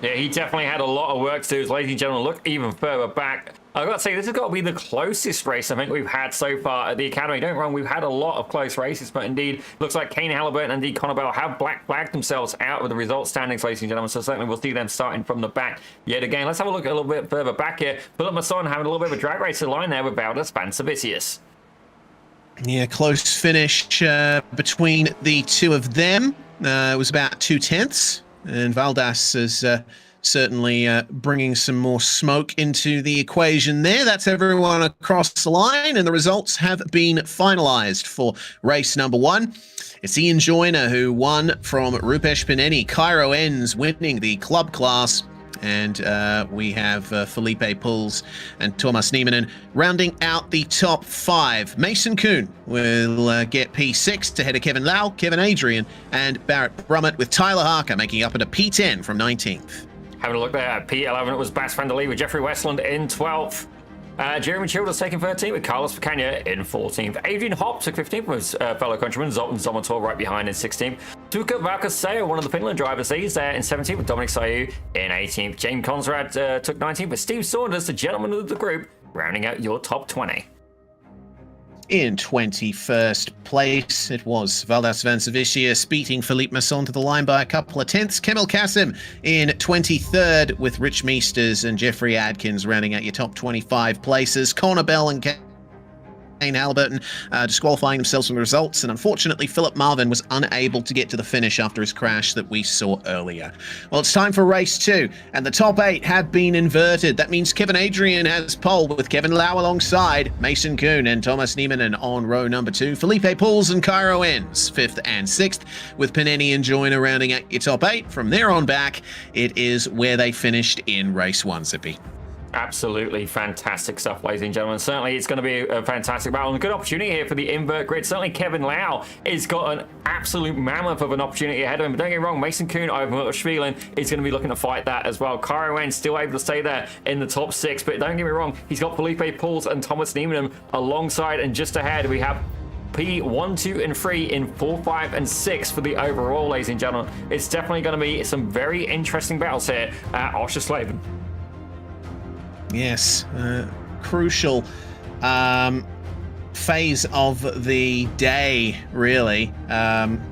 Yeah, he definitely had a lot of work to do. Ladies and gentlemen, look even further back. I've got to say, this has got to be the closest race I think we've had so far at the Academy. Don't get me wrong, we've had a lot of close races, but indeed, looks like Kane Halliburton and indeed Connor Bell have black flagged themselves out of the results standings, ladies and gentlemen, so certainly we'll see them starting from the back yet again. Let's have a look a little bit further back here. Philip Masson having a little bit of a drag race line there with Valdas Pansavicius. Yeah, close finish between the two of them. It was about 0.2, and Valdas is certainly bringing some more smoke into the equation there. That's everyone across the line, and the results have been finalized for race number 1. It's Ian Joyner who won from Rupesh Pineni. Cairo Ends winning the club class, and we have Felipe Pools and Thomas Niemann rounding out the top 5. Mason Kuhn will get P6 ahead of Kevin Lau, Kevin Adrian, and Barrett Brummett, with Tyler Harker making up into P10 from 19th. Having a look there at P11, it was Bas van der Lee with Jeffrey Westland in 12th. Jeremy Childers taking 13th with Carlos Picagna in 14th. Adrian Hopp took 15th with his fellow countryman Zoltan Zomator right behind in 16th. Tuukka Valkoseo, one of the Finland drivers, he's there in 17th with Dominic Sayu in 18th. James Conrad took 19th with Steve Saunders, the gentleman of the group, rounding out your top 20. In 21st place, it was Valdas Van Savicius beating Philippe Masson to the line by a couple of tenths. Kemel Kassim in 23rd, with Rich Meesters and Jeffrey Adkins rounding out your top 25 places. Connor Bell and Kane Halliburton disqualifying themselves from the results, and unfortunately Philip Marvin was unable to get to the finish after his crash that we saw earlier. Well, it's time for race 2, and the top 8 have been inverted. That means Kevin Adrian has pole, with Kevin Lau alongside Mason Kuhn and Thomas Niemanen on row number 2. Felipe Pauls and Cairo Enns 5th and 6th, with Paneni and Joyner rounding out your top 8. From there on back, it is where they finished in race 1, Zippy. Absolutely fantastic stuff, ladies and gentlemen. Certainly it's going to be a fantastic battle and a good opportunity here for the invert grid. Certainly Kevin Lau has got an absolute mammoth of an opportunity ahead of him. But don't get me wrong, Mason Kuhn over Oschersleben is going to be looking to fight that as well. Cairo Enns still able to stay there in the top 6. But don't get me wrong, he's got Felipe Pauls and Thomas Niemanen alongside, and just ahead we have P1, 2, and 3 in 4, 5, and 6 for the overall, ladies and gentlemen. It's definitely going to be some very interesting battles here at Oschersleben. Yes, crucial phase of the day, really,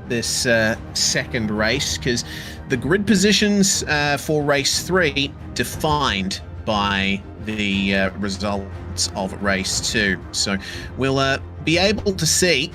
this second race, because the grid positions for race 3 defined by the results of race 2. So we'll be able to see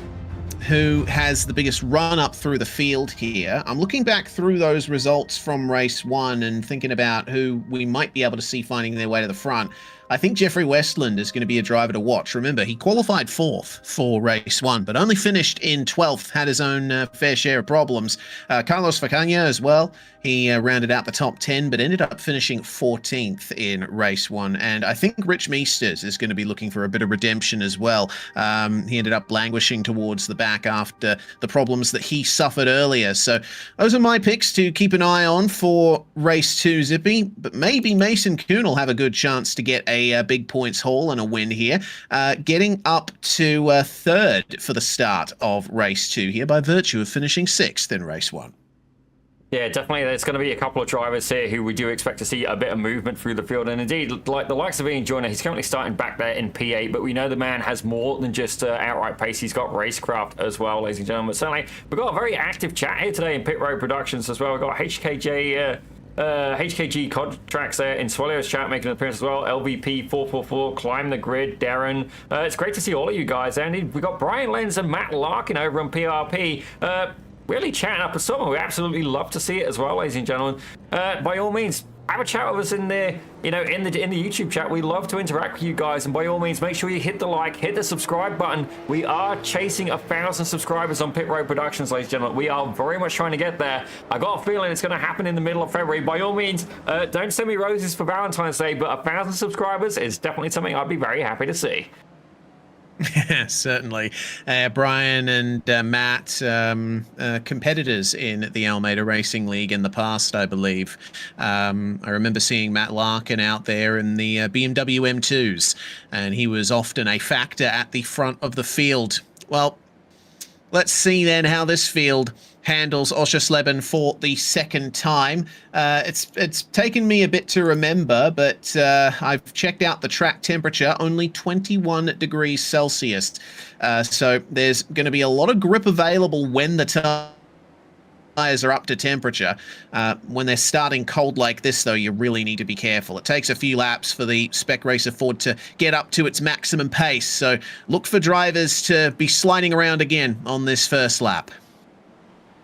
who has the biggest run up through the field here. I'm looking back through those results from race 1 and thinking about who we might be able to see finding their way to the front. I think Jeffrey Westland is going to be a driver to watch. Remember, he qualified 4th for race 1, but only finished in 12th, had his own fair share of problems. Carlos Facagna as well. He rounded out the top 10, but ended up finishing 14th in race 1. And I think Rich Meesters is going to be looking for a bit of redemption as well. He ended up languishing towards the back after the problems that he suffered earlier. So those are my picks to keep an eye on for race 2, Zippy. But maybe Mason Kuhn will have a good chance to get a big points haul and a win here, getting up to 3rd for the start of race 2 here by virtue of finishing 6th in race 1. Yeah, definitely. There's going to be a couple of drivers here who we do expect to see a bit of movement through the field. And indeed, like the likes of Ian Joyner, he's currently starting back there in P8, but we know the man has more than just outright pace. He's got racecraft as well, ladies and gentlemen. But certainly, we've got a very active chat here today in Pit Road Productions as well. We've got HKG Contracts there in Swallow's chat making an appearance as well. LVP 444, Climb the Grid, Darren. It's great to see all of you guys. And we've got Brian Lenz and Matt Larkin over on PRP. Really chatting up a summer. We absolutely love to see it as well, ladies and gentlemen. By all means, have a chat with us in the in the YouTube chat. We love to interact with you guys, and by all means, make sure you hit the like, hit the subscribe button. We are chasing 1,000 subscribers on Pit Road Productions, ladies and gentlemen. We are very much trying to get there. I got a feeling it's going to happen in the middle of February. By all means, don't send me roses for Valentine's Day, but 1,000 subscribers is definitely something I'd be very happy to see. Yeah, certainly. Brian and Matt, competitors in the Almeida Racing League in the past, I believe. I remember seeing Matt Larkin out there in the BMW M2s, and he was often a factor at the front of the field. Well, let's see then how this field handles Oschersleben for the second time. It's taken me a bit to remember, but I've checked out the track temperature, only 21 degrees Celsius. So there's going to be a lot of grip available when the tires are up to temperature. When they're starting cold like this, though, you really need to be careful. It takes a few laps for the Spec Racer Ford to get up to its maximum pace. So look for drivers to be sliding around again on this first lap.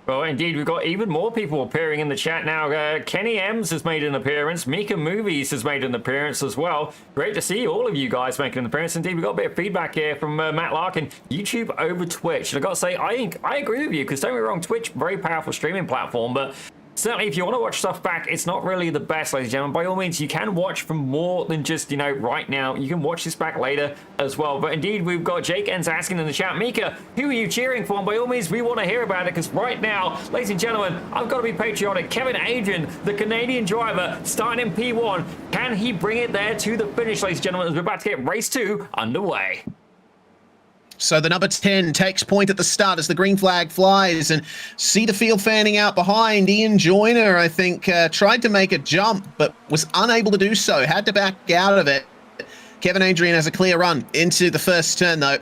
Well, indeed, we've got even more people appearing in the chat now. Kenny Ems has made an appearance. Mika Movies has made an appearance as well. Great to see all of you guys making an appearance. Indeed, we've got a bit of feedback here from Matt Larkin. YouTube over Twitch. And I've got to say, I agree with you, because don't get me wrong, Twitch, very powerful streaming platform, but certainly, if you want to watch stuff back, it's not really the best, ladies and gentlemen. By all means, you can watch from more than just, right now. You can watch this back later as well. But indeed, we've got Jake Enns asking in the chat, Mika, who are you cheering for? And by all means, we want to hear about it, because right now, ladies and gentlemen, I've got to be patriotic. Kevin Adrian, the Canadian driver, starting in P1. Can he bring it there to the finish, ladies and gentlemen, as we're about to get race 2 underway? So the number 10 takes point at the start as the green flag flies, and see the field fanning out behind. Ian Joyner, I think, tried to make a jump, but was unable to do so. Had to back out of it. Kevin Adrian has a clear run into the first turn, though.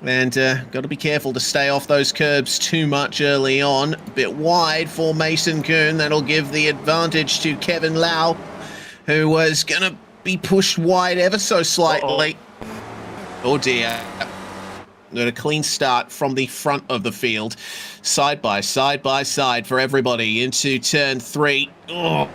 And got to be careful to stay off those curbs too much early on. A bit wide for Mason Kuhn. That'll give the advantage to Kevin Lau, who was going to be pushed wide ever so slightly. Oh dear. Got a clean start from the front of the field. Side by side for everybody into turn 3. A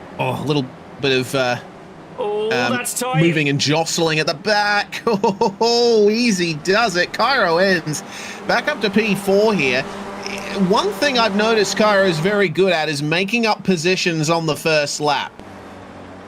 little bit of... that's tight. Moving and jostling at the back. Oh, easy does it. Cairo ends back up to P4 here. One thing I've noticed Cairo is very good at is making up positions on the first lap.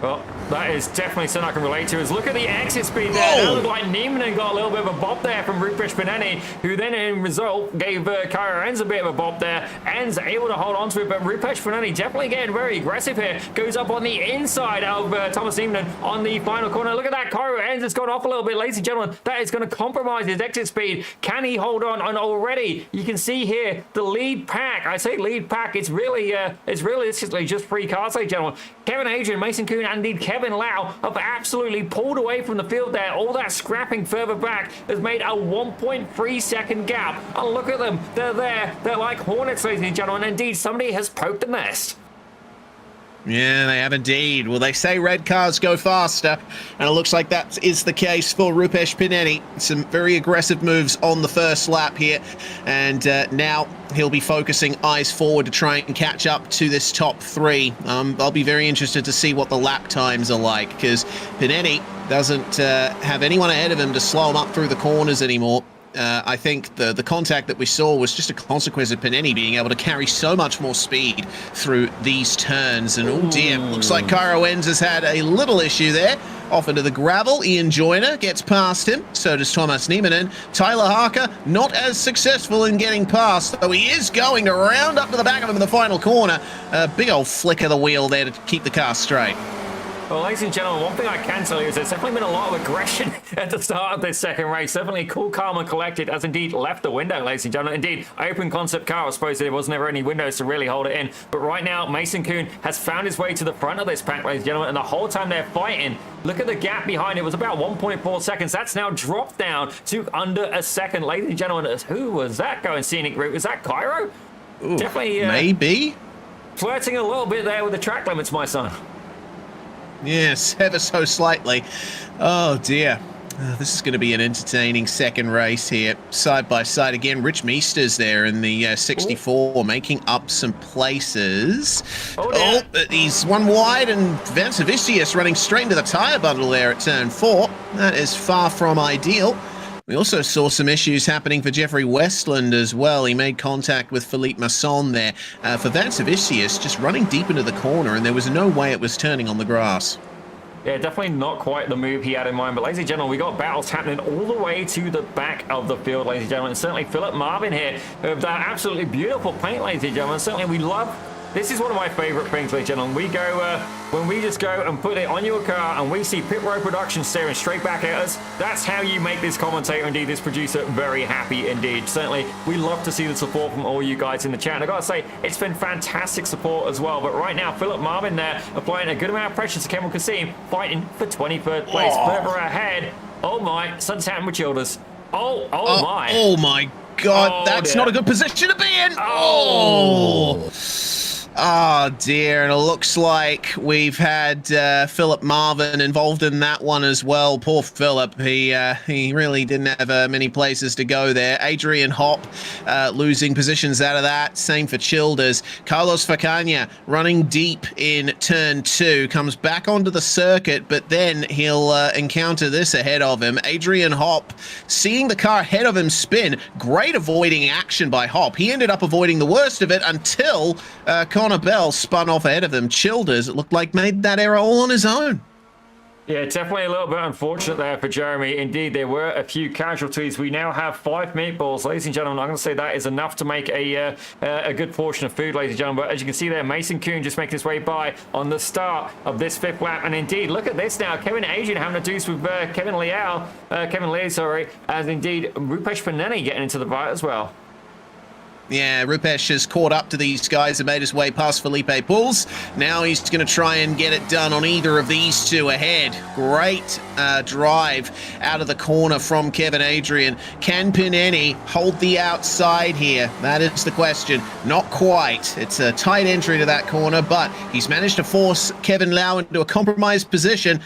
Well, that is definitely something I can relate to. Is look at the exit speed there. That looked like Niemann got a little bit of a bop there from Rupesh Pineni, who then in result gave Cairo Enz a bit of a bop there. Enz able to hold on to it, but Rupesh Pineni definitely getting very aggressive here. Goes up on the inside of Thomas Niemann on the final corner. Look at that, Cairo Enz has gone off a little bit, ladies and gentlemen. That is going to compromise his exit speed. Can he hold on? And already you can see here the lead pack. I say lead pack. It's really, it's realistically just 3 cars, ladies and gentlemen. Kevin Adrian, Mason Kuhn, and indeed Kevin Lau have absolutely pulled away from the field there. All that scrapping further back has made a 1.3 second gap. And look at them. They're there. They're like hornets, ladies and gentlemen. Indeed, somebody has poked the nest. Yeah, they have indeed. Well, they say red cars go faster, and it looks like that is the case for Rupesh Pineni. Some very aggressive moves on the first lap here, and now he'll be focusing eyes forward to try and catch up to this top 3. I'll be very interested to see what the lap times are like, because Pineni doesn't have anyone ahead of him to slow him up through the corners anymore. I think the contact that we saw was just a consequence of Pineni being able to carry so much more speed through these turns. And oh dear, looks like Cairo Enz has had a little issue there. Off into the gravel, Ian Joyner gets past him. So does Thomas Niemann. And Tyler Harker not as successful in getting past, though he is going to round up to the back of him in the final corner. A big old flick of the wheel there to keep the car straight. Well, ladies and gentlemen, one thing I can tell you is there's definitely been a lot of aggression at the start of this second race. Definitely cool, calm, and collected has indeed left the window, ladies and gentlemen. Indeed, open concept car. I suppose there was never any windows to really hold it in. But right now, Mason Kuhn has found his way to the front of this pack, ladies and gentlemen. And the whole time they're fighting, look at the gap behind it. It was about 1.4 seconds. That's now dropped down to under a second. Ladies and gentlemen, who was that going scenic route? Was that Cairo? Ooh, definitely. Maybe. Flirting a little bit there with the track limits, my son. Yes, ever so slightly. Oh dear. This is going to be an entertaining second race here. Side by side again. Rich Meesters there in the 64, making up some places. He's one wide, and Vancevicius running straight into the tyre bundle there at turn 4. That is far from ideal. We also saw some issues happening for Jeffrey Westland as well. He made contact with Philippe Masson there. For Vancevicius, just running deep into the corner, and there was no way it was turning on the grass. Yeah, definitely not quite the move he had in mind. But ladies and gentlemen, we got battles happening all the way to the back of the field, ladies and gentlemen. And certainly Philip Marvin here with that absolutely beautiful paint, ladies and gentlemen. Certainly we love... This is one of my favorite things, ladies and gentlemen. We go, when we just go and put it on your car and we see Pit Row Productions staring straight back at us, that's how you make this commentator, indeed, this producer, very happy indeed. Certainly, we love to see the support from all you guys in the chat. And I've got to say, it's been fantastic support as well. But right now, Philip Marvin there applying a good amount of pressure to Kemal Kassim, fighting for 23rd place. Further ahead, oh my, something's happened with Childers. Oh my. Oh my God, that's not a good position to be in. Oh dear, and it looks like we've had Philip Marvin involved in that one as well. Poor Philip, he really didn't have many places to go there. Adrian Hopp losing positions out of that. Same for Childers. Carlos Facania running deep in turn 2, comes back onto the circuit, but then he'll encounter this ahead of him. Adrian Hopp seeing the car ahead of him spin. Great avoiding action by Hopp. He ended up avoiding the worst of it until Connor Bell spun off ahead of them. Childers, it looked like, made that error all on his own. Yeah, definitely a little bit unfortunate there for Jeremy. Indeed, there were a few casualties. We now have 5 meatballs. Ladies and gentlemen, I'm going to say that is enough to make a good portion of food, ladies and gentlemen. But as you can see there, Mason Kuhn just making his way by on the start of this 5th lap. And indeed, look at this now. Kevin Adrian having a deuce with Kevin Lee, as indeed Rupesh Pineni getting into the fight as well. Yeah, Rupesh has caught up to these guys and made his way past Felipe Pulls. Now he's going to try and get it done on either of these two ahead. Great drive out of the corner from Kevin Adrian. Can Pineni hold the outside here? That is the question. Not quite. It's a tight entry to that corner, but he's managed to force Kevin Lau into a compromised position.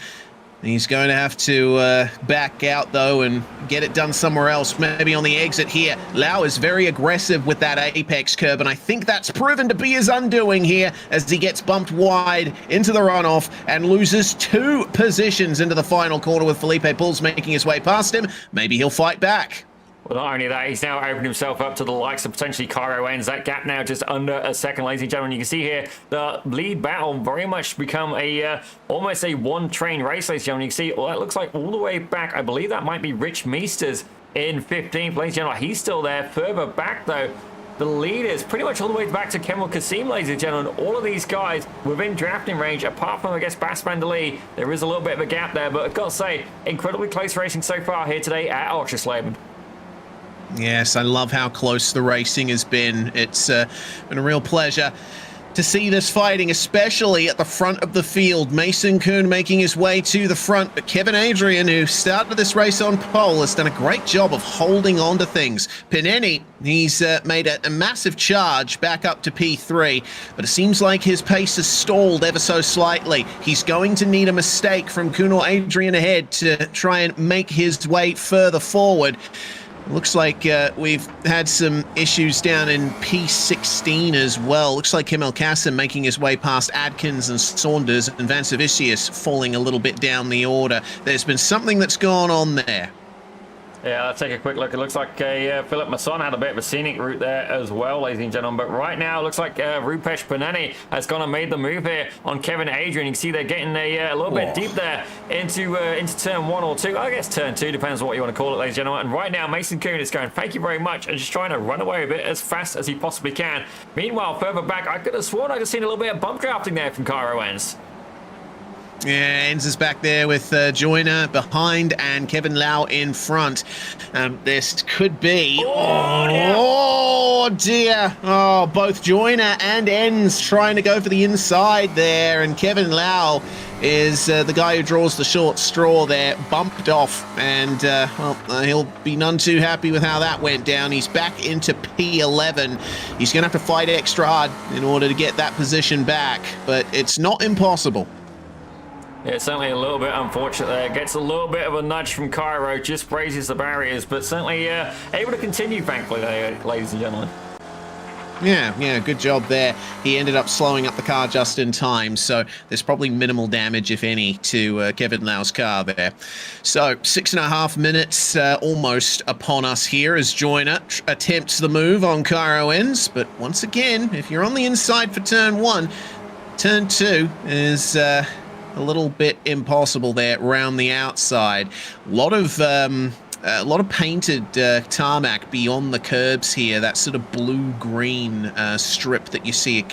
He's going to have to back out, though, and get it done somewhere else, maybe on the exit here. Lau is very aggressive with that apex curb, and I think that's proven to be his undoing here as he gets bumped wide into the runoff and loses 2 positions into the final corner with Felipe Pulls making his way past him. Maybe he'll fight back. Well, not only that, he's now opened himself up to the likes of potentially Cairo Ends. That gap now just under a second, ladies and gentlemen. You can see here the lead battle very much become a almost a one-train race, ladies and gentlemen. You can see, well, that looks like all the way back. I believe that might be Rich Meesters in 15th, ladies and gentlemen. He's still there. Further back, though, the lead is pretty much all the way back to Kemal Kasim, ladies and gentlemen. All of these guys within drafting range, apart from, I guess, Bas Bandeli. There is a little bit of a gap there, but I've got to say, incredibly close racing so far here today at Oschersleben. Yes, I love how close the racing has been. It's been a real pleasure to see this fighting, especially at the front of the field. Mason Kuhn making his way to the front, but Kevin Adrian, who started this race on pole, has done a great job of holding on to things. Pineni, he's made a massive charge back up to P3, but it seems like his pace has stalled ever so slightly. He's going to need a mistake from Kuhn or Adrian ahead to try and make his way further forward. Looks like we've had some issues down in P16 as well. Looks like Kemal Kassim making his way past Adkins and Saunders, and Vancevicius falling a little bit down the order. There's been something that's gone on there. Yeah, let's take a quick look. It looks like Philip Masson had a bit of a scenic route there as well, ladies and gentlemen. But right now, it looks like Rupesh Pineni has gone and made the move here on Kevin Adrian. You can see they're getting a little bit deep there into turn 1 or 2. I guess turn 2, depends on what you want to call it, ladies and gentlemen. And right now, Mason Kuhn is going, thank you very much, and just trying to run away a bit as fast as he possibly can. Meanwhile, further back, I could have sworn I just seen a little bit of bump drafting there from Cairo Ends. Yeah, Enz is back there with Joyner behind and Kevin Lau in front. This could be... Oh, dear. Oh, both Joyner and Enz trying to go for the inside there. And Kevin Lau is the guy who draws the short straw there, bumped off. And, he'll be none too happy with how that went down. He's back into P11. He's going to have to fight extra hard in order to get that position back. But it's not impossible. Yeah, certainly a little bit unfortunate there. Gets a little bit of a nudge from Cairo, just raises the barriers, but certainly able to continue, thankfully, ladies and gentlemen. Yeah, good job there. He ended up slowing up the car just in time, so there's probably minimal damage, if any, to Kevin Lau's car there. So 6.5 minutes almost upon us here as Joyner attempts the move on Cairo Ends, but once again, if you're on the inside for turn 1, turn 2 is... a little bit impossible there around the outside. A lot of painted tarmac beyond the curbs here. That sort of blue-green strip that you see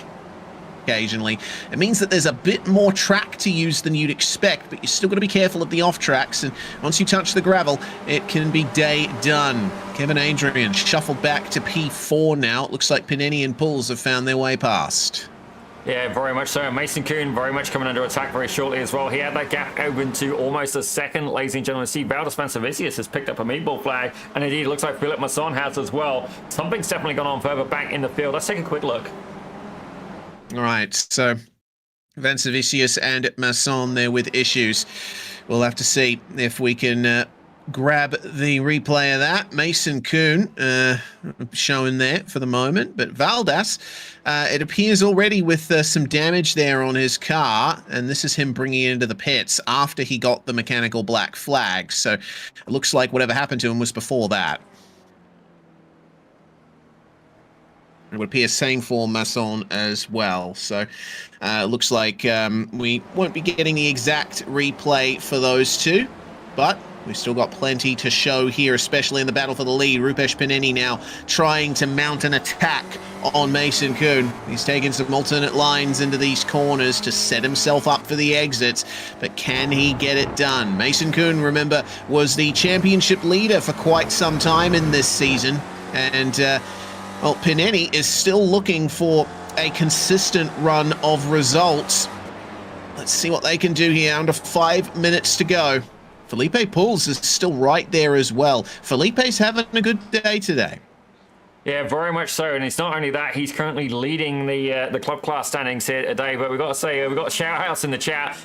occasionally. It means that there's a bit more track to use than you'd expect, but you're still got to be careful of the off tracks. And once you touch the gravel, it can be day done. Kevin Adrian shuffled back to P4 now. It looks like Pineni and Pulls have found their way past. Yeah, very much so. Mason Kuhn very much coming under attack very shortly as well. He had that gap open to almost a second, ladies and gentlemen. See, Valdes Vancevicius has picked up a meatball flag, and indeed it looks like Philip Masson has as well. Something's definitely gone on further back in the field. Let's take a quick look. All right, so Vancevicius and Masson there with issues. We'll have to see if we can grab the replay of that. Mason Kuhn showing there for the moment, but Valdes, it appears already with some damage there on his car, and this is him bringing it into the pits after he got the mechanical black flag. So it looks like whatever happened to him was before that. It would appear same for Masson as well. So it looks like we won't be getting the exact replay for those two, but we've still got plenty to show here, especially in the battle for the lead. Rupesh Pineni now trying to mount an attack on Mason Kuhn. He's taking some alternate lines into these corners to set himself up for the exits, but can he get it done? Mason Kuhn, remember, was the championship leader for quite some time in this season, and Well, Pineni is still looking for a consistent run of results. Let's see what they can do here. Under 5 minutes to go. Felipe Pools is still right there as well. Felipe's having a good day today. Yeah, very much so. And it's not only that, he's currently leading the club class standings here today. But we've got to say, we've got shout-outs in the chat.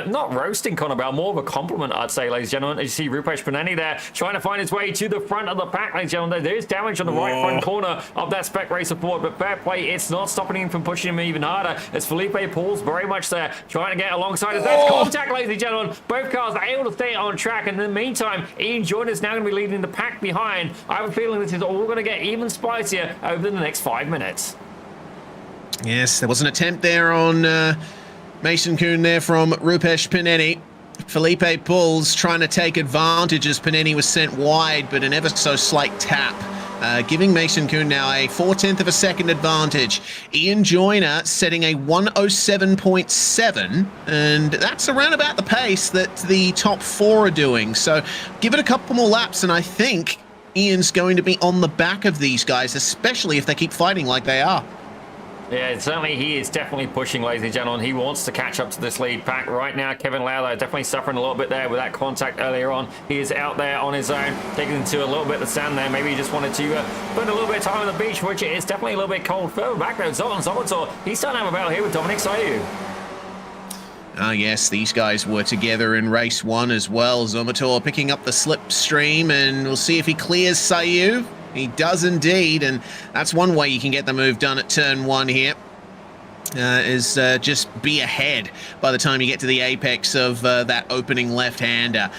Not roasting Connor Bell, more of a compliment, I'd say, ladies and gentlemen. As you see Rupesh Pineni there, trying to find his way to the front of the pack, ladies and gentlemen. There is damage on the right front corner of that Spec Racer Ford, but fair play, it's not stopping him from pushing him even harder. As Felipe Pools very much there, trying to get alongside us. There's contact, ladies and gentlemen. Both cars are able to stay on track. And in the meantime, Ian Joyner's now going to be leading the pack behind. I have a feeling this is all going to get even spicier over the next 5 minutes. Yes, there was an attempt there on Mason Kuhn there from Rupesh Pineni. Felipe Pools trying to take advantage as Pineni was sent wide, but an ever so slight tap, giving Mason Kuhn now a 0.4 of a second advantage. Ian Joyner setting a 107.7, and that's around about the pace that the top four are doing. So give it a couple more laps, and I think Ian's going to be on the back of these guys, especially if they keep fighting like they are. Yeah, certainly he is definitely pushing, ladies and gentlemen. He wants to catch up to this lead pack right now. Kevin Lowther definitely suffering a little bit there with that contact earlier on. He is out there on his own, taking into a little bit of the sand there. Maybe he just wanted to spend a little bit of time on the beach, which is definitely a little bit cold. Further back though, Zoltan Zomator, he's starting to have a battle here with Dominic Sayu. Ah, yes, these guys were together in race one as well. Zomator picking up the slipstream, and we'll see if he clears Sayu. He does indeed, and that's one way you can get the move done at turn one here. Is just be ahead by the time you get to the apex of that opening left-hander.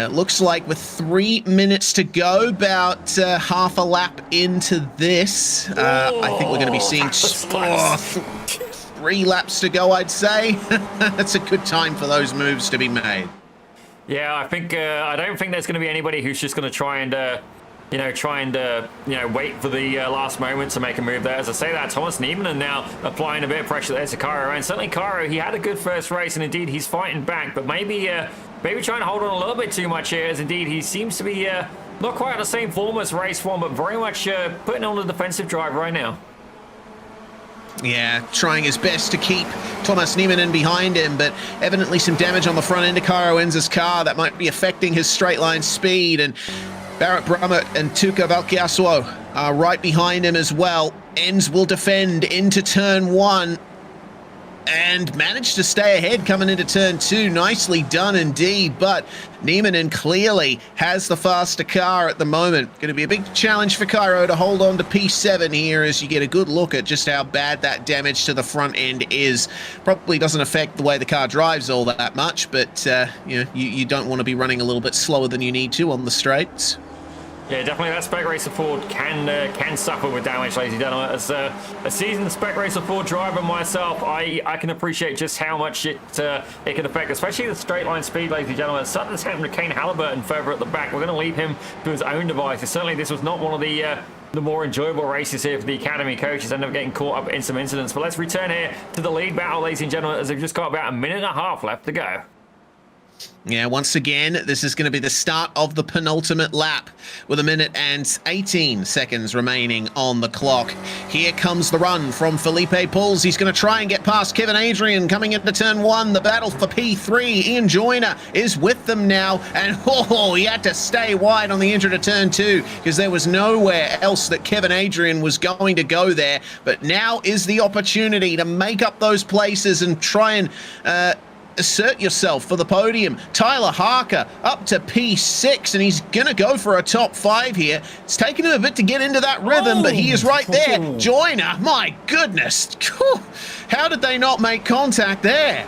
Looks like with 3 minutes to go, about half a lap into this, I think we're going to be seeing 3 laps to go, I'd say. That's a good time for those moves to be made. Yeah, I think I don't think there's going to be anybody who's just going to try and wait for the last moment to make a move there. As I say that, Thomas Niemanen now applying a bit of pressure there to Cairo, and certainly Cairo, he had a good first race, and indeed he's fighting back, but maybe trying to hold on a little bit too much here, as indeed he seems to be not quite at the same form as race one, but very much putting on the defensive drive right now. Yeah, trying his best to keep Thomas Niemanen behind him, but evidently some damage on the front end of Cairo Enz's car that might be affecting his straight line speed, and Barrett Brummett and Tuka Valkiasuo are right behind him as well. Enz will defend into turn one and manage to stay ahead coming into turn two. Nicely done indeed, but Niemanen clearly has the faster car at the moment. Going to be a big challenge for Cairo to hold on to P7 here as you get a good look at just how bad that damage to the front end is. Probably doesn't affect the way the car drives all that much, but you don't want to be running a little bit slower than you need to on the straights. Yeah, definitely that Spec Racer Ford can suffer with damage, ladies and gentlemen. As a seasoned Spec Racer Ford driver myself, I can appreciate just how much it can affect, especially the straight line speed, ladies and gentlemen. Something that's happened to Kane Halliburton further at the back. We're going to leave him to his own devices. Certainly this was not one of the more enjoyable races here for the Academy coaches. Ended up getting caught up in some incidents. But let's return here to the lead battle, ladies and gentlemen, as they've just got about a minute and a half left to go. Yeah, once again, this is going to be the start of the penultimate lap with 1 minute and 18 seconds remaining on the clock. Here comes the run from Felipe Pools. He's going to try and get past Kevin Adrian coming into turn one. The battle for P3. Ian Joyner is with them now, and he had to stay wide on the intro to turn two because there was nowhere else that Kevin Adrian was going to go there. But now is the opportunity to make up those places and try and assert yourself for the podium. Tyler Harker up to P6, and he's going to go for a top 5 here. It's taken him a bit to get into that rhythm, but he is right there. Joyner, my goodness. How did they not make contact there?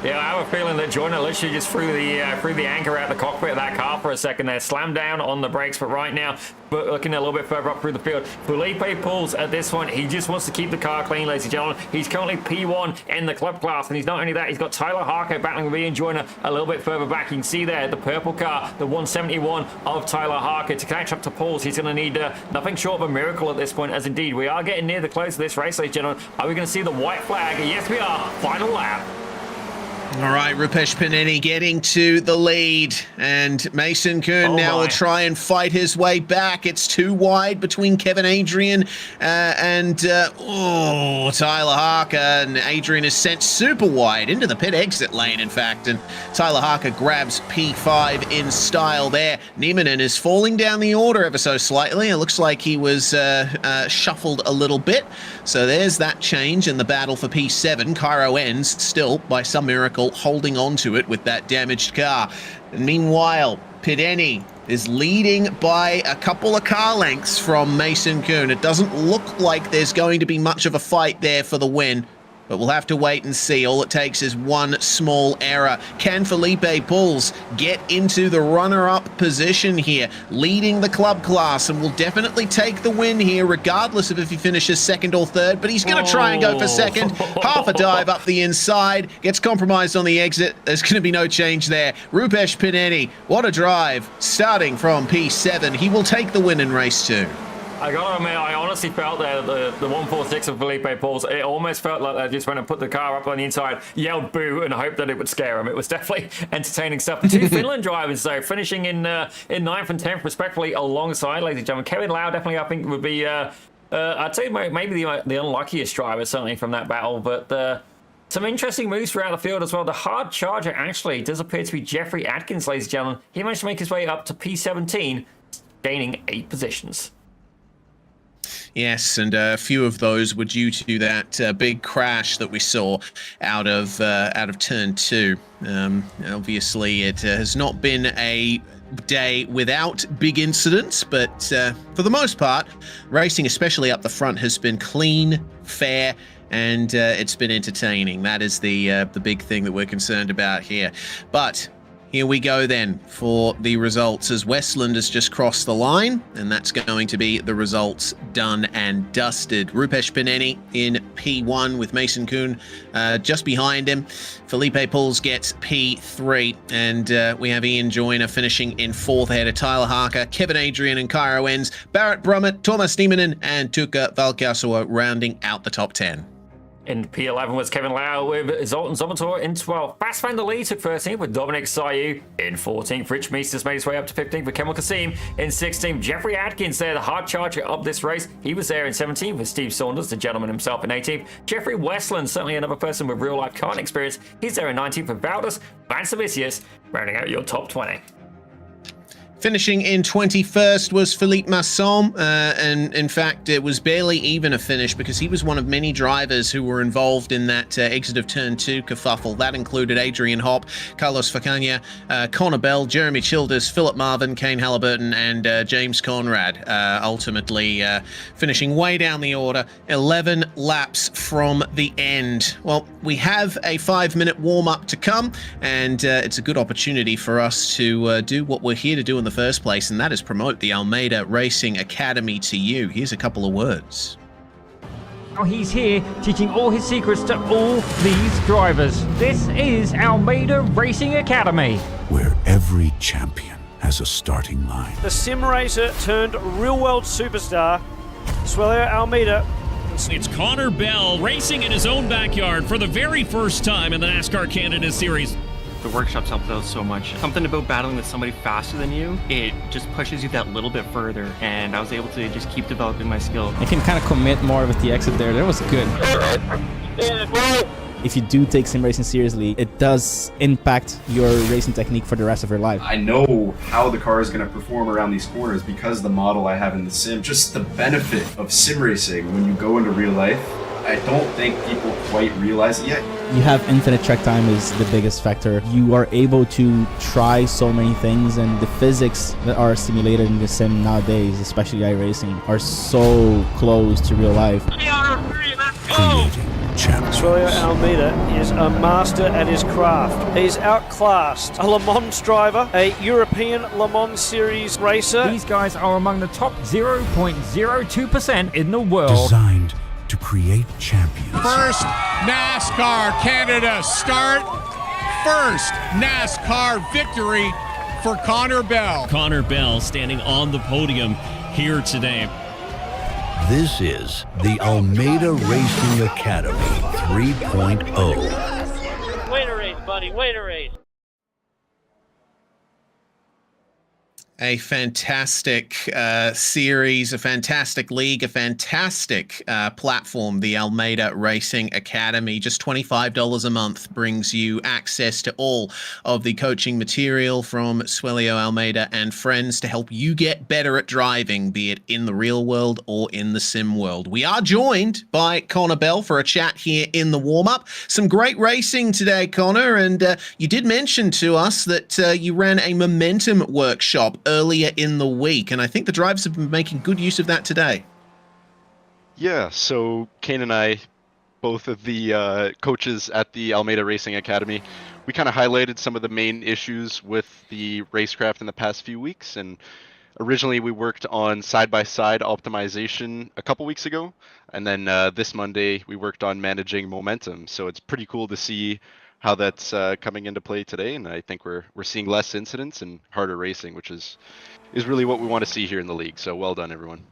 Yeah, I have a feeling that Joyner literally just threw the anchor out the cockpit of that car for a second there, slammed down on the brakes, but right now, looking a little bit further up through the field, Felipe Pools at this one, he just wants to keep the car clean, ladies and gentlemen. He's currently P1 in the club class, and he's not only that, he's got Tyler Harker battling with Ian Joyner a little bit further back. You can see there, the purple car, the 171 of Tyler Harker. To catch up to Pools, he's going to need nothing short of a miracle at this point, as indeed, we are getting near the close of this race, ladies and gentlemen. Are we going to see the white flag? Yes, we are. Final lap. All right, Rupesh Paneni getting to the lead, and Mason Kuhn now will try and fight his way back. It's too wide between Kevin Adrian and Tyler Harker, and Adrian is sent super wide into the pit exit lane, in fact, and Tyler Harker grabs P5 in style there. Nieminen is falling down the order ever so slightly. It looks like he was shuffled a little bit, so there's that change in the battle for P7. Cairo ends still, by some miracle, holding on to it with that damaged car. And meanwhile, Pideni is leading by a couple of car lengths from Mason Kuhn. It doesn't look like there's going to be much of a fight there for the win, but we'll have to wait and see. All it takes is one small error. Can Felipe Puls get into the runner-up position here, leading the club class, and will definitely take the win here, regardless of if he finishes second or third, but he's going to try and go for second. Half a dive up the inside, gets compromised on the exit. There's going to be no change there. Rupesh Pineni, what a drive, starting from P7. He will take the win in race 2. I gotta admit, I honestly felt that the 146 of Felipe Puls, it almost felt like they just went and put the car up on the inside, yelled boo, and hoped that it would scare him. It was definitely entertaining stuff. The two Finland drivers, though, finishing in 9th and 10th, respectively, alongside, ladies and gentlemen. Kevin Lau definitely, I think, would be, I'd say maybe the unluckiest driver, certainly, from that battle, but some interesting moves throughout the field as well. The hard charger, actually, does appear to be Jeffrey Atkins, ladies and gentlemen. He managed to make his way up to P17, gaining 8 positions. Yes, and a few of those were due to that big crash that we saw out of turn 2. Obviously, it has not been a day without big incidents, but for the most part, racing, especially up the front, has been clean, fair, and it's been entertaining. That is the big thing that we're concerned about here. But here we go then for the results, as Westland has just crossed the line, and that's going to be the results done and dusted. Rupesh Pineni in P1 with Mason Kuhn just behind him. Felipe Puls gets P3, and we have Ian Joyner finishing in 4th ahead of Tyler Harker, Kevin Adrian and Cairo Ends, Barrett Brummett, Thomas Nieminen and Tuukka Valkeasoa rounding out the top 10. In P11 was Kevin Lau with Zoltan Zomator in 12th. Fast Van der Lee took 13th with Dominic Sayu in 14th. Rich Meesters made his way up to 15th with Kemal Kasim in 16th. Jeffrey Atkins there, the hard charger of this race. He was there in 17th with Steve Saunders, the gentleman himself, in 18th. Jeffrey Westland, certainly another person with real-life karting experience. He's there in 19th with Valdis Van Savicius, rounding out your top 20. Finishing in 21st was Philippe Masson, and in fact it was barely even a finish because he was one of many drivers who were involved in that exit of turn 2 kerfuffle. That included Adrian Hopp, Carlos Facania, Connor Bell, Jeremy Childers, Philip Marvin, Kane Halliburton and James Conrad, ultimately finishing way down the order, 11 laps from the end. Well, we have a 5-minute warm-up to come, and it's a good opportunity for us to do what we're here to do in the first place, and that is promote the Almeida Racing Academy to you. Here's a couple of words. Now he's here teaching all his secrets to all these drivers. This is Almeida Racing Academy, where every champion has a starting line. The sim racer turned real world superstar, Suelio Almeida. It's Connor Bell racing in his own backyard for the very first time in the NASCAR Canada Series. The workshops helped out so much. Something about battling with somebody faster than you, it just pushes you that little bit further, and I was able to just keep developing my skill. I can kind of commit more with the exit there. That was good. If you do take sim racing seriously, it does impact your racing technique for the rest of your life. I know how the car is going to perform around these corners because the model I have in the sim. Just the benefit of sim racing when you go into real life, I don't think people quite realize it yet. You have infinite track time is the biggest factor. You are able to try so many things, and the physics that are simulated in the sim nowadays, especially iRacing, are so close to real life. Suelio Almeida is a master at his craft. He's outclassed a Le Mans driver, a European Le Mans Series racer. These guys are among the top 0.02% in the world. Designed to create champions. First NASCAR Canada start. First NASCAR victory for Connor Bell. Connor Bell standing on the podium here today. This is the Almeida Racing Academy 3.0. Winner is, bud. money. Win a race. A fantastic series, a fantastic league, a fantastic platform, the Almeida Racing Academy. Just $25 a month brings you access to all of the coaching material from Suelio Almeida and friends to help you get better at driving, be it in the real world or in the sim world. We are joined by Connor Bell for a chat here in the warm-up. Some great racing today, Connor, and you did mention to us that you ran a momentum workshop earlier in the week, and I think the drivers have been making good use of that today. Yeah, so Kane and I, both of the coaches at the Almeida Racing Academy, we kind of highlighted some of the main issues with the racecraft in the past few weeks, and originally we worked on side-by-side optimization a couple weeks ago, and then this Monday we worked on managing momentum, so it's pretty cool to see how that's coming into play today, and I think we're seeing less incidents and harder racing, which is really what we want to see here in the league. So well done, everyone.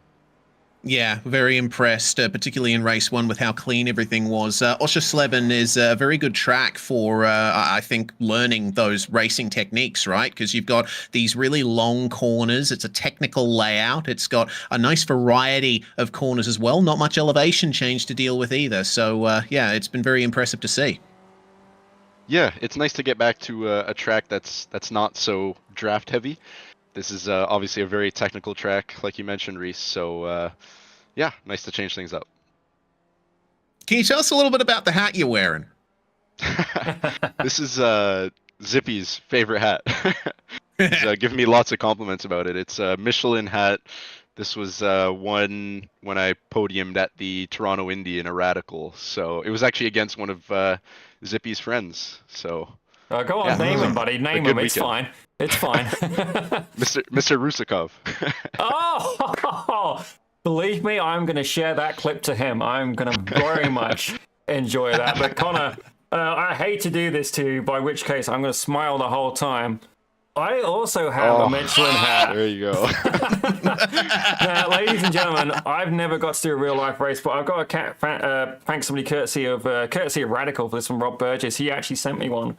Yeah, very impressed, particularly in race one with how clean everything was. Oschersleben is a very good track for, I think, learning those racing techniques, right? Because you've got these really long corners. It's a technical layout. It's got a nice variety of corners as well. Not much elevation change to deal with either. So, yeah, it's been very impressive to see. Yeah, it's nice to get back to a track that's not so draft heavy. This is obviously a very technical track, like you mentioned, Reese. So, yeah, nice to change things up. Can you tell us a little bit about the hat you're wearing? This is Zippy's favorite hat. He's giving me lots of compliments about it. It's a Michelin hat. This was one when I podiumed at the Toronto Indy in a Radical. So it was actually against one of Zippy's friends. So go on, name him, buddy. Name him. It's fine. It's fine. Mr. Rusakov. Oh, believe me, I'm going to share that clip to him. I'm going to very much enjoy that. But Connor, I hate to do this to you, by which case I'm going to smile the whole time. I also have a Michelin hat. There you go. Now, ladies and gentlemen, I've never got to do a real life race, but I've got to thank somebody courtesy of Radical for this one, Rob Burgess. He actually sent me one,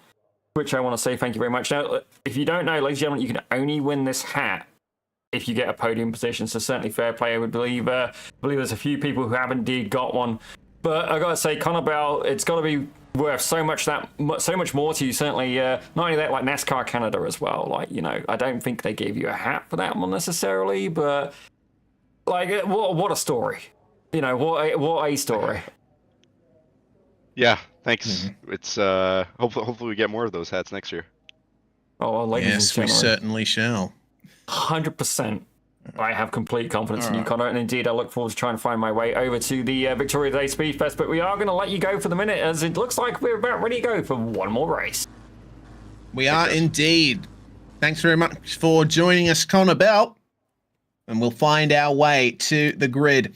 which I want to say thank you very much. Now, if you don't know, ladies and gentlemen, you can only win this hat if you get a podium position. So certainly fair play. I would believe there's a few people who have indeed got one. But I got to say, Connor Bell, it's got to be worth so much more to you. Certainly, not only that, like NASCAR Canada as well. Like, you know, I don't think they gave you a hat for that one necessarily, but like, what a story. You know, what a story. Yeah, thanks. It's hopefully we get more of those hats next year. Oh, well, ladies and gentlemen, we certainly shall. 100%. I have complete confidence in you, Connor, and indeed I look forward to trying to find my way over to the Victoria Day Speed Fest, but we are going to let you go for the minute, as it looks like we're about ready to go for one more race. We are indeed. Thanks very much for joining us, Connor Bell, and we'll find our way to the grid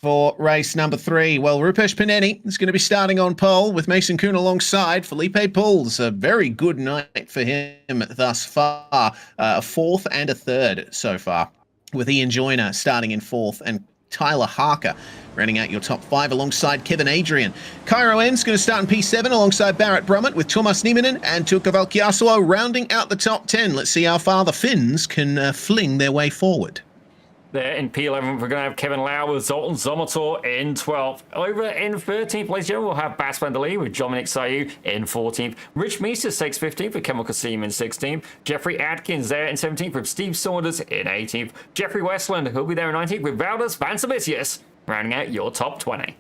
for race number 3. Well, Rupesh Paneni is going to be starting on pole with Mason Kuhn alongside Felipe Pools. A very good night for him thus far. A 4th and a 3rd so far, with Ian Joyner starting in 4th and Tyler Harker rounding out your top 5 alongside Kevin Adrian. Cairo N's going to start in P7 alongside Barrett Brummett, with Thomas Nieminen and Tuukka Valkiasuo rounding out the top 10. Let's see how far the Finns can fling their way forward. There in P11, we're going to have Kevin Lau with Zoltan Zomator in 12th. Over in 13th, ladies and gentlemen, we'll have Bas van der Lee with Dominic Sayu in 14th. Rich Meester takes 15th with Kemal Kasim in 16th. Jeffrey Atkins there in 17th with Steve Saunders in 18th. Jeffrey Westland, who'll be there in 19th with Valdez Van Savicius, rounding out your top 20.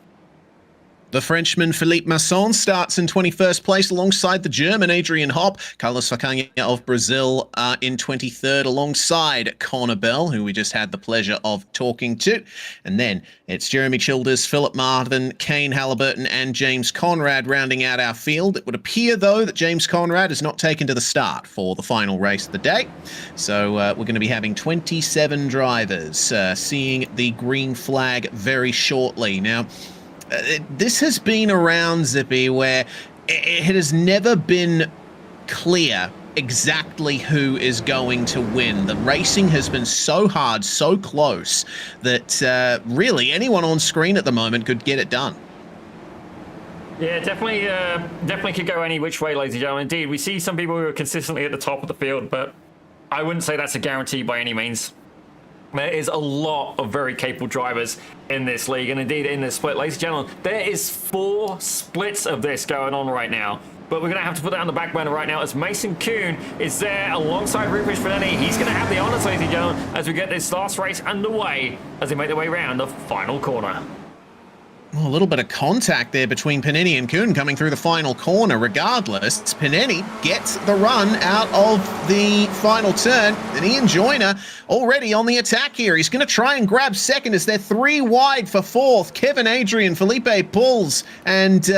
The Frenchman Philippe Masson starts in 21st place alongside the German Adrian Hopp. Carlos Facagna of Brazil in 23rd alongside Connor Bell, who we just had the pleasure of talking to. And then it's Jeremy Childers, Philip Marvin, Kane Halliburton and James Conrad rounding out our field. It would appear, though, that James Conrad is not taken to the start for the final race of the day. So we're going to be having 27 drivers seeing the green flag very shortly. Now, this has been around, Zippy, where it has never been clear exactly who is going to win. The racing has been so hard, so close, that really anyone on screen at the moment could get it done. Yeah, definitely could go any which way, ladies and gentlemen. Indeed, we see some people who are consistently at the top of the field, but I wouldn't say that's a guarantee by any means. There is a lot of very capable drivers in this league, and indeed in this split. Ladies and gentlemen, there is 4 splits of this going on right now. But we're going to have to put that on the back burner right now as Mason Kuhn is there alongside Rupesh Panini. He's going to have the honours, ladies and gentlemen, as we get this last race underway as they make their way around the final corner. Well, a little bit of contact there between Panini and Kuhn coming through the final corner. Regardless, Panini gets the run out of the final turn. And Ian Joyner already on the attack here. He's going to try and grab second as they're 3 wide for 4th. Kevin Adrian, Felipe Pulls, and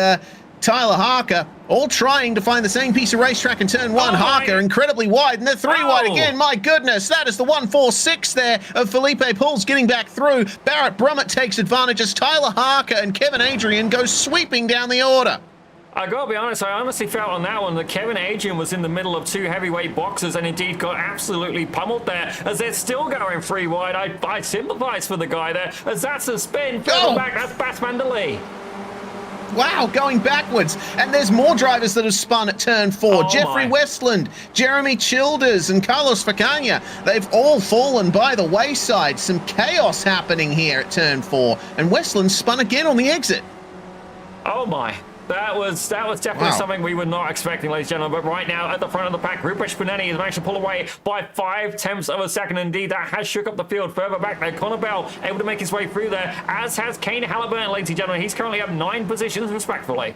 Tyler Harker all trying to find the same piece of racetrack in turn 1. Harker incredibly wide, and they're 3 wide again. My goodness, that is the 1-4-6 there of Felipe Pulls getting back through. Barrett Brummett takes advantage as Tyler Harker and Kevin Adrian go sweeping down the order. I gotta be honest, I honestly felt on that one that Kevin Adrian was in the middle of 2 heavyweight boxers and indeed got absolutely pummeled there as they're still going 3 wide. I sympathise for the guy there as that's a spin. Further back, that's Bas Mandalay. Wow, going backwards. And there's more drivers that have spun at turn 4. Jeffrey Westland, Jeremy Childers, and Carlos Facania. They've all fallen by the wayside. Some chaos happening here at turn 4. And Westland spun again on the exit. Oh my. That was definitely something we were not expecting, ladies and gentlemen. But right now, at the front of the pack, Rupesh Panini has managed to pull away by 0.5 of a second. Indeed, that has shook up the field. Further back there, Connor Bell able to make his way through there, as has Kane Halliburton, ladies and gentlemen. He's currently up 9 positions, respectfully.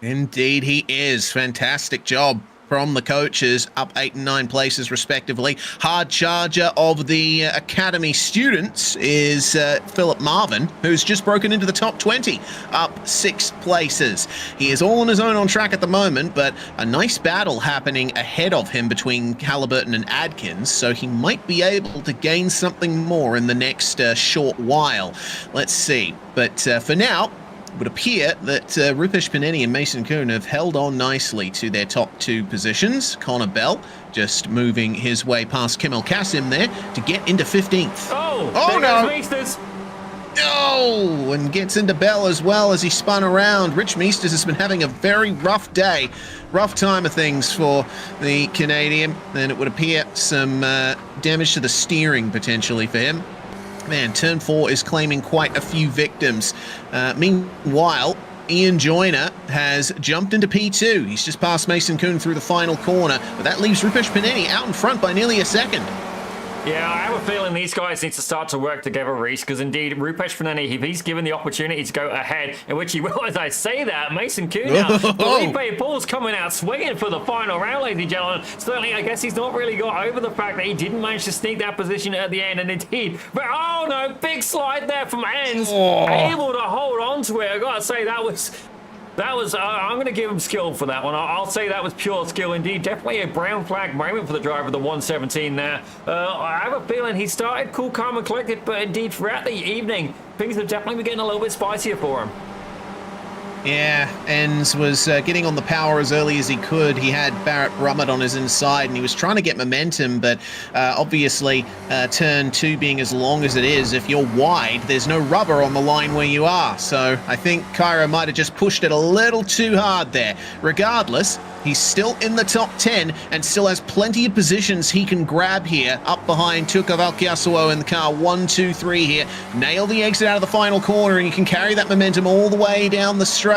Indeed, he is. Fantastic job from the coaches, up 8 and 9 places respectively. Hard charger of the academy students is Philip Marvin, who's just broken into the top 20, up 6 places. He is all on his own on track at the moment, but a nice battle happening ahead of him between Halliburton and Adkins, so he might be able to gain something more in the next short while. Let's see. But for now, it would appear that Rupesh Panini and Mason Kuhn have held on nicely to their top 2 positions. Connor Bell just moving his way past Kemal Kassim there to get into 15th. Oh no! Oh, and gets into Bell as well as he spun around. Rich Meesters has been having a very rough day. Rough time of things for the Canadian. And it would appear some damage to the steering potentially for him. Man, turn 4 is claiming quite a few victims. Meanwhile, Ian Joyner has jumped into P2. He's just passed Mason Kuhn through the final corner, but that leaves Rupesh Panini out in front by nearly a second. Yeah, I have a feeling these guys need to start to work together, Reese, because indeed, Rupesh Panini, if he's given the opportunity to go ahead, in which he will, as I say that, Mason Kuhn now, Felipe Paul's coming out swinging for the final round, ladies and gentlemen. Certainly, I guess he's not really got over the fact that he didn't manage to sneak that position at the end, and indeed, but oh no, big slide there from Enns, able to hold on to it. I gotta say, that was, I'm going to give him skill for that one. I'll say that was pure skill indeed. Definitely a brown flag moment for the driver of the 117 there. I have a feeling he started cool, calm, and collected, but indeed throughout the evening, things have definitely been getting a little bit spicier for him. Yeah, Enns was getting on the power as early as he could. He had Barrett Brummett on his inside, and he was trying to get momentum, but obviously turn 2 being as long as it is, if you're wide, there's no rubber on the line where you are. So I think Cairo might have just pushed it a little too hard there. Regardless, he's still in the top 10 and still has plenty of positions he can grab here, up behind Tuukka Valkeasuo in the car 1, 2, 3 here. Nail the exit out of the final corner, and you can carry that momentum all the way down the straight.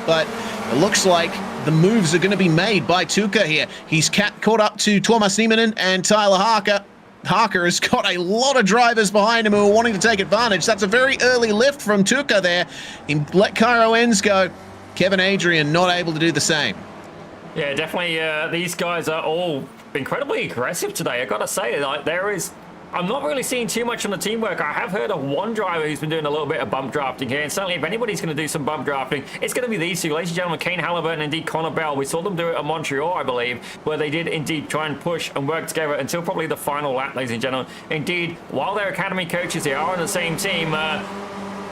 But it looks like the moves are going to be made by Tuukka here. He's caught up to Tuomas Nieminen and Tyler Harker. Harker has got a lot of drivers behind him who are wanting to take advantage. That's a very early lift from Tuukka there. He let Cairo Enns go. Kevin Adrian not able to do the same. Yeah, definitely. These guys are all incredibly aggressive today. I gotta say, like I'm not really seeing too much on the teamwork. I have heard of one driver who's been doing a little bit of bump drafting here, and certainly if anybody's going to do some bump drafting, it's going to be these 2, ladies and gentlemen, Kane Halliburton and indeed Connor Bell. We saw them do it at Montreal, I believe, where they did indeed try and push and work together until probably the final lap, ladies and gentlemen. Indeed, while they're academy coaches, they are on the same team.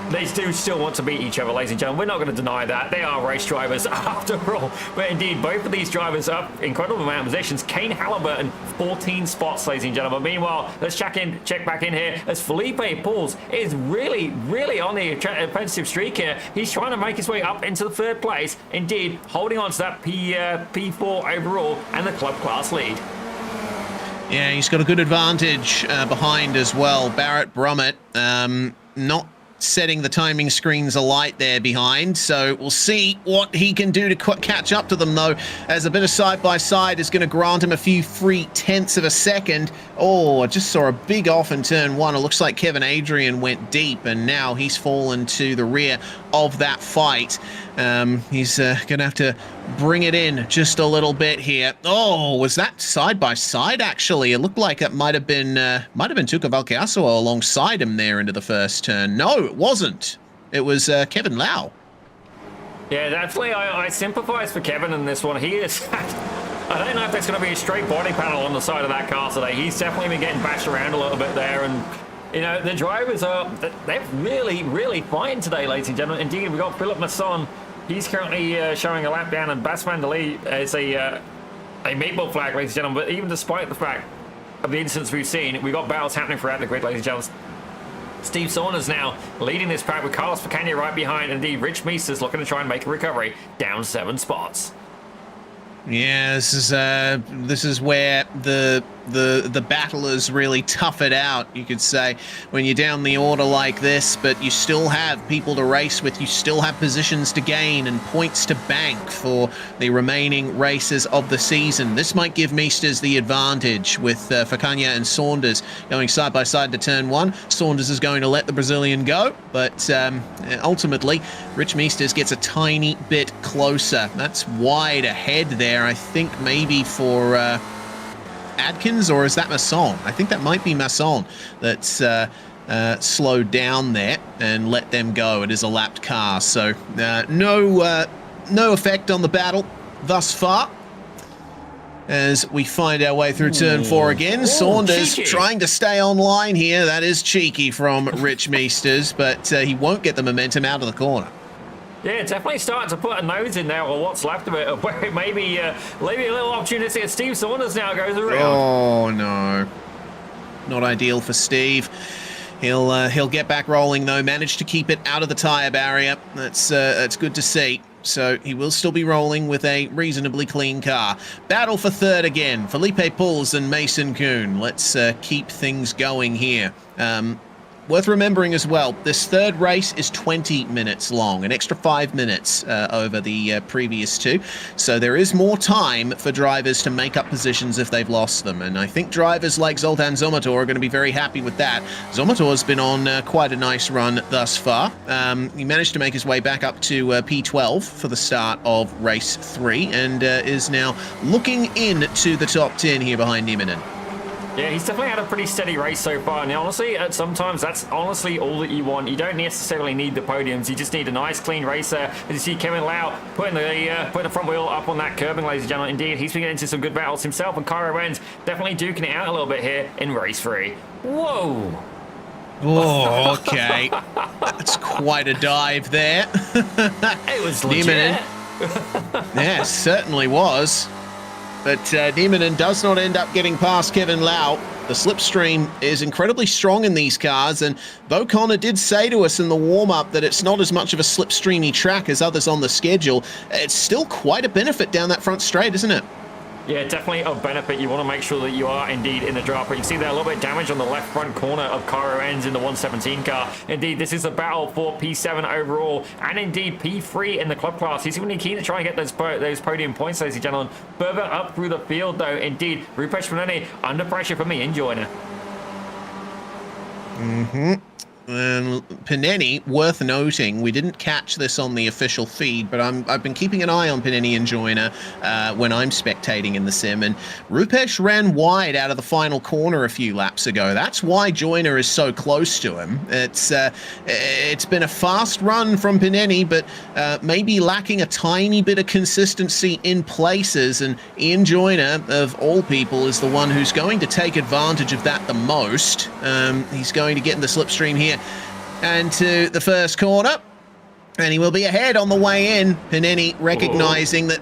They do still want to beat each other, ladies and gentlemen. We're not going to deny that. They are race drivers after all. But indeed, both of these drivers up incredible amount of positions. Kane Halliburton 14 spots, ladies and gentlemen. Meanwhile, let's check back in here as Felipe Pauls is really on the offensive streak here. He's trying to make his way up into the third place. Indeed, holding on to that P4 overall and the club class lead. Yeah, he's got a good advantage behind as well. Barrett Brummett not setting the timing screens alight there behind, so we'll see what he can do to catch up to them, though, as a bit of side-by-side is going to grant him a few free tenths of a second. Oh, I just saw a big off in turn one. It looks like Kevin Adrian went deep, and now he's fallen to the rear of that fight. He's going to have to bring it in just a little bit here. Oh, was that side-by-side, actually? It looked like it might have been Tuca Valcasio alongside him there into the first turn. No, it wasn't. It was Kevin Lau. Yeah, definitely. I sympathize for Kevin in this one. He is... I don't know if that's going to be a straight body panel on the side of that car today. He's definitely been getting bashed around a little bit there, and you know, the drivers they're really fine today, ladies and gentlemen. Indeed, we've got Philip Masson. He's currently showing a lap down, and Bas van der Lee is a maple flag, ladies and gentlemen. But even despite the fact of the incidents we've seen, we've got battles happening throughout the grid, ladies and gentlemen. Steve Saunders now leading this pack with Carlos Picagna right behind. Indeed, Rich Meester's looking to try and make a recovery, down 7 spots. Yeah, this is where the battlers really tough it out, you could say, when you're down the order like this, but you still have people to race with, you still have positions to gain and points to bank for the remaining races of the season. This might give Meesters the advantage with Picagna and Saunders going side by side to turn one. Saunders is going to let the Brazilian go, but ultimately Rich Meesters gets a tiny bit closer. That's wide ahead there, I think, maybe for Adkins, or is that Masson? I think that might be Masson that's slowed down there and let them go. It is a lapped car, so no effect on the battle thus far. As we find our way through turn 4 again, Saunders cheeky. trying to stay online here. That is cheeky from Rich Meesters, but he won't get the momentum out of the corner. Yeah, definitely starting to put a nose in there, or what's left of it, where it may be a little opportunity as Steve Saunders now goes around. Oh, no. Not ideal for Steve. He'll get back rolling, though. Managed to keep it out of the tyre barrier. That's good to see. So he will still be rolling with a reasonably clean car. Battle for third again. Felipe Pauls and Mason Kuhn. Let's keep things going here. Worth remembering as well, this third race is 20 minutes long, an extra 5 minutes over the previous 2. So there is more time for drivers to make up positions if they've lost them. And I think drivers like Zoltan Zomator are going to be very happy with that. Zomator's been on quite a nice run thus far. He managed to make his way back up to P12 for the start of race 3 and is now looking into the top 10 here behind Nieminen. Yeah, he's definitely had a pretty steady race so far, and honestly, sometimes that's honestly all that you want. You don't necessarily need the podiums, you just need a nice clean race there. As you see Kevin Lau putting the front wheel up on that curbing, ladies and gentlemen. Indeed, he's been getting into some good battles himself, and Cairo Renz definitely duking it out a little bit here in race 3. Whoa! Oh, okay. That's quite a dive there. It was legit. Yeah, certainly was. But Nieminen does not end up getting past Kevin Lau. The slipstream is incredibly strong in these cars, and Bo Connor did say to us in the warm-up that it's not as much of a slipstreamy track as others on the schedule. It's still quite a benefit down that front straight, isn't it? Yeah, definitely a benefit. You want to make sure that you are indeed in the draft. But you see there a little bit of damage on the left front corner of Cairo Renz in the 117 car. Indeed, this is a battle for P7 overall, and indeed P3 in the club class. He's really keen to try and get those podium points, ladies and gentlemen. Further up through the field, though, indeed, Rupesh Panani under pressure for me in joiner. And Paneni, worth noting, we didn't catch this on the official feed, but I've been keeping an eye on Paneni and Joyner when I'm spectating in the sim, and Rupesh ran wide out of the final corner a few laps ago. That's why Joyner is so close to him. It's been a fast run from Paneni, but maybe lacking a tiny bit of consistency in places, and Ian Joyner, of all people, is the one who's going to take advantage of that the most. He's going to get in the slipstream here and to the first corner. And he will be ahead on the way in. Pineni recognizing that,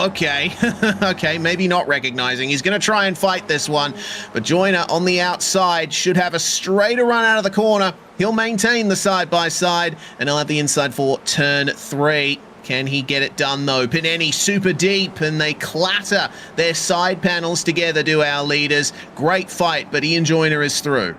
okay. Okay, maybe not recognizing. He's going to try and fight this one. But Joyner on the outside should have a straighter run out of the corner. He'll maintain the side-by-side, and he'll have the inside for turn 3. Can he get it done, though? Pineni super deep, and they clatter their side panels together, do our leaders. Great fight, but Ian Joyner is through.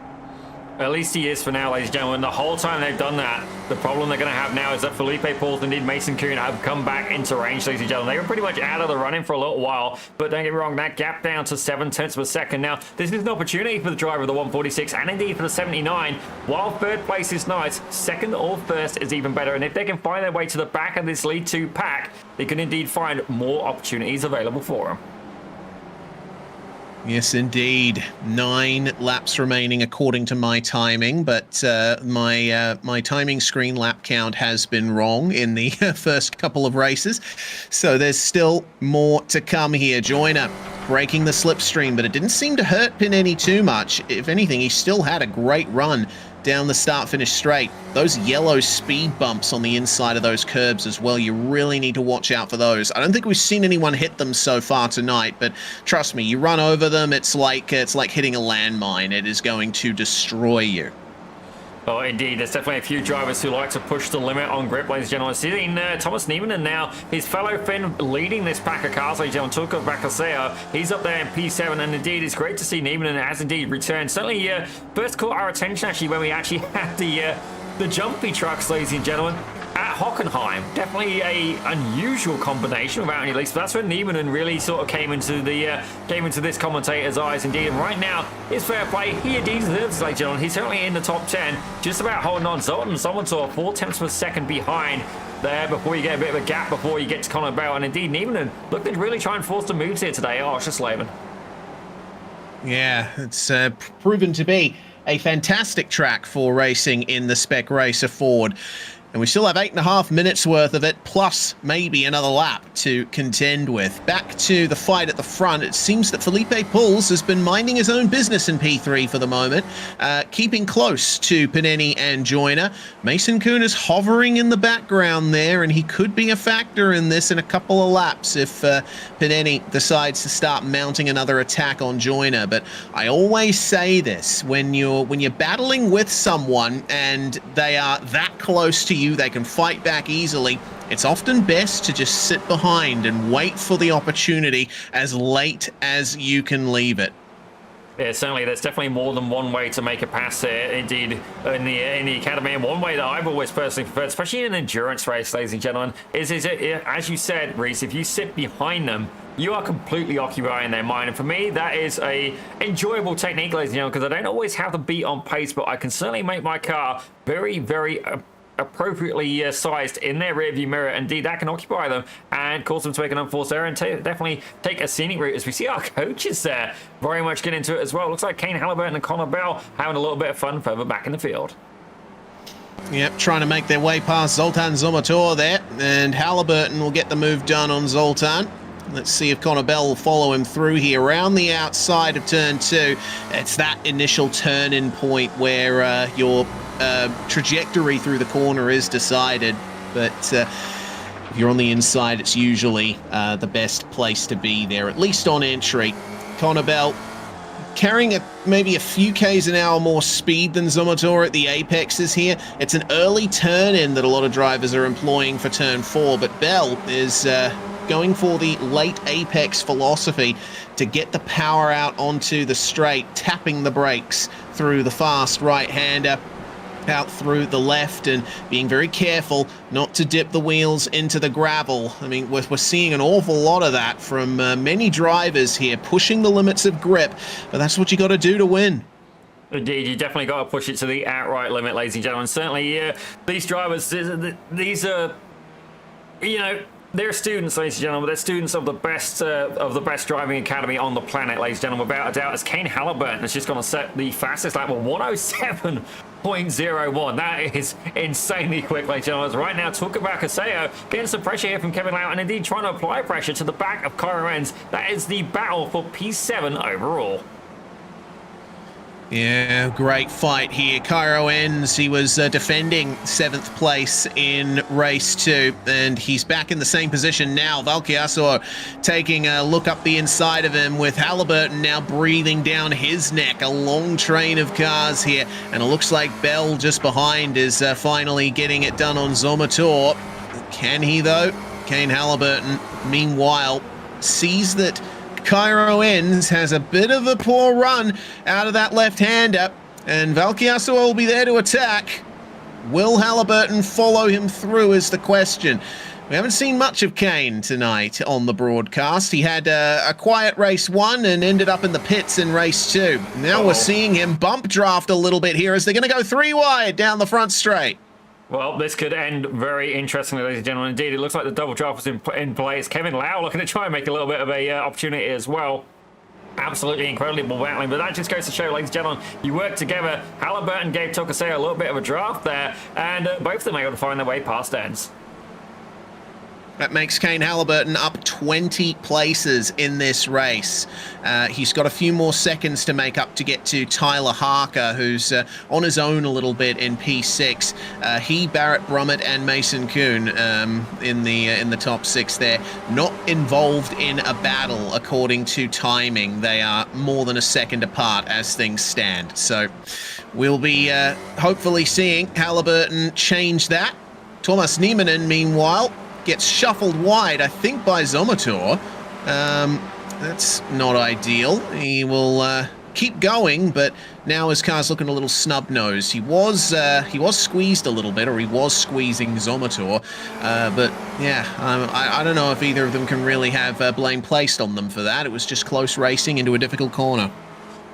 At least he is for now, ladies and gentlemen. The whole time they've done that, the problem they're going to have now is that Felipe Pauls and indeed Mason Kuhn have come back into range, ladies and gentlemen. They were pretty much out of the running for a little while, but don't get me wrong, that gap down to 7/10 of a second. Now, this is an opportunity for the driver of the 146 and indeed for the 79. While third place is nice, second or first is even better. And if they can find their way to the back of this lead 2 pack, they can indeed find more opportunities available for them. Yes, indeed. 9 laps remaining according to my timing, but my timing screen lap count has been wrong in the first couple of races. So there's still more to come here. Joyner breaking the slipstream, but it didn't seem to hurt Pineni too much. If anything, he still had a great run down the start-finish straight. Those yellow speed bumps on the inside of those curbs as well, you really need to watch out for those. I don't think we've seen anyone hit them so far tonight, but trust me, you run over them, it's like hitting a landmine. It is going to destroy you. Oh, indeed. There's definitely a few drivers who like to push the limit on grip, ladies and gentlemen. Seeing Thomas Niemanen now, his fellow Finn leading this pack of cars, ladies and gentlemen. Tuukka Vakaseo, he's up there in P7, and indeed, it's great to see Niemanen has indeed returned. Certainly, first caught our attention, actually, when we actually had the jumpy trucks, ladies and gentlemen, at Hockenheim. Definitely a unusual combination without any leaks, but that's when Niemanen really sort of came into this commentator's eyes indeed. And right now, it's fair play. He indeed deserves it, ladies and gentlemen. He's certainly in the top 10, just about holding on. Zoltan Somotor 4/10 of a second behind there before you get a bit of a gap before you get to Conor Bell. And indeed, Niemanen looking to really try and force the moves here today. Oh, Oschersleben. Yeah, it's proven to be a fantastic track for racing in the Spec Racer Ford. And we still have 8.5 minutes worth of it, plus maybe another lap to contend with. Back to the fight at the front. It seems that Felipe Pauls has been minding his own business in P3 for the moment, keeping close to Pineni and Joyner. Mason Kuhn is hovering in the background there, and he could be a factor in this in a couple of laps if Pineni decides to start mounting another attack on Joyner. But I always say this, when you're battling with someone and they are that close to you, they can fight back easily, it's often best to just sit behind and wait for the opportunity as late as you can leave it. Yeah, certainly. There's definitely more than one way to make a pass here, indeed, in the academy. And one way that I've always personally preferred, especially in an endurance race, ladies and gentlemen, is as you said, Reese, if you sit behind them, you are completely occupying their mind. And for me, that is a enjoyable technique, ladies and gentlemen, because I don't always have the beat on pace, but I can certainly make my car very, very appropriately sized in their rearview mirror. Indeed, that can occupy them and cause them to make an unforced error and definitely take a scenic route, as we see our coaches there very much get into it as well. Looks like Kane Halliburton and Conor Bell having a little bit of fun further back in the field. Yep, trying to make their way past Zoltan Zomotor there, and Halliburton will get the move done on Zoltan. Let's see if Conor Bell will follow him through here around the outside of turn 2. It's that initial turn-in point where your trajectory through the corner is decided, but if you're on the inside, it's usually the best place to be there, at least on entry. Conor Bell carrying maybe a few k's an hour more speed than Zomotor at the apexes here. It's an early turn-in that a lot of drivers are employing for turn 4, but Bell is going for the late apex philosophy to get the power out onto the straight, tapping the brakes through the fast right-hander, out through the left, and being very careful not to dip the wheels into the gravel. I mean, we're seeing an awful lot of that from many drivers here, pushing the limits of grip, but that's what you got to do to win. Indeed, you definitely got to push it to the outright limit, ladies and gentlemen. Certainly, these drivers, these are, you know, they're students, ladies and gentlemen. They're students of the best driving academy on the planet, ladies and gentlemen, without a doubt. As Kane Halliburton has just going to set the fastest lap of 107.01. That is insanely quick, ladies and gentlemen. Right now, Tuukka Vakaseo getting some pressure here from Kevin Lau, and indeed trying to apply pressure to the back of Kyra Enns. That is the battle for P7 overall. Yeah, great fight here. Cairo ends. He was defending 7th place in race 2, and he's back in the same position now. Valkyasor taking a look up the inside of him, with Halliburton now breathing down his neck. A long train of cars here, and it looks like Bell just behind is finally getting it done on Zomator. Can he, though? Kane Halliburton, meanwhile, sees that Cairo ends has a bit of a poor run out of that left-hander, and Valkyasor will be there to attack. Will Halliburton follow him through is the question. We haven't seen much of Kane tonight on the broadcast. He had a quiet race 1 and ended up in the pits in race 2. Now we're seeing him bump draft a little bit here as they're going to go 3 wide down the front straight. Well, this could end very interestingly, ladies and gentlemen. Indeed, it looks like the double draft was in place. Kevin Lau looking to try and make a little bit of a opportunity as well. Absolutely incredible battling, but that just goes to show, ladies and gentlemen, you work together. Halliburton gave Tokaseo a little bit of a draft there, and both of them are able to find their way past ends. That makes Kane Halliburton up 20 places in this race. He's got a few more seconds to make up to get to Tyler Harker, who's on his own a little bit in P6. He, Barrett Brummett, and Mason Kuhn in the top 6 there. Not involved in a battle according to timing. They are more than a second apart as things stand. So we'll be hopefully seeing Halliburton change that. Thomas Niemanen, meanwhile, gets shuffled wide, I think, by Zomator. That's not ideal. He will keep going, but now his car's looking a little snub-nosed. He was squeezed a little bit, or he was squeezing Zomator, but yeah, I don't know if either of them can really have blame placed on them for that. It was just close racing into a difficult corner.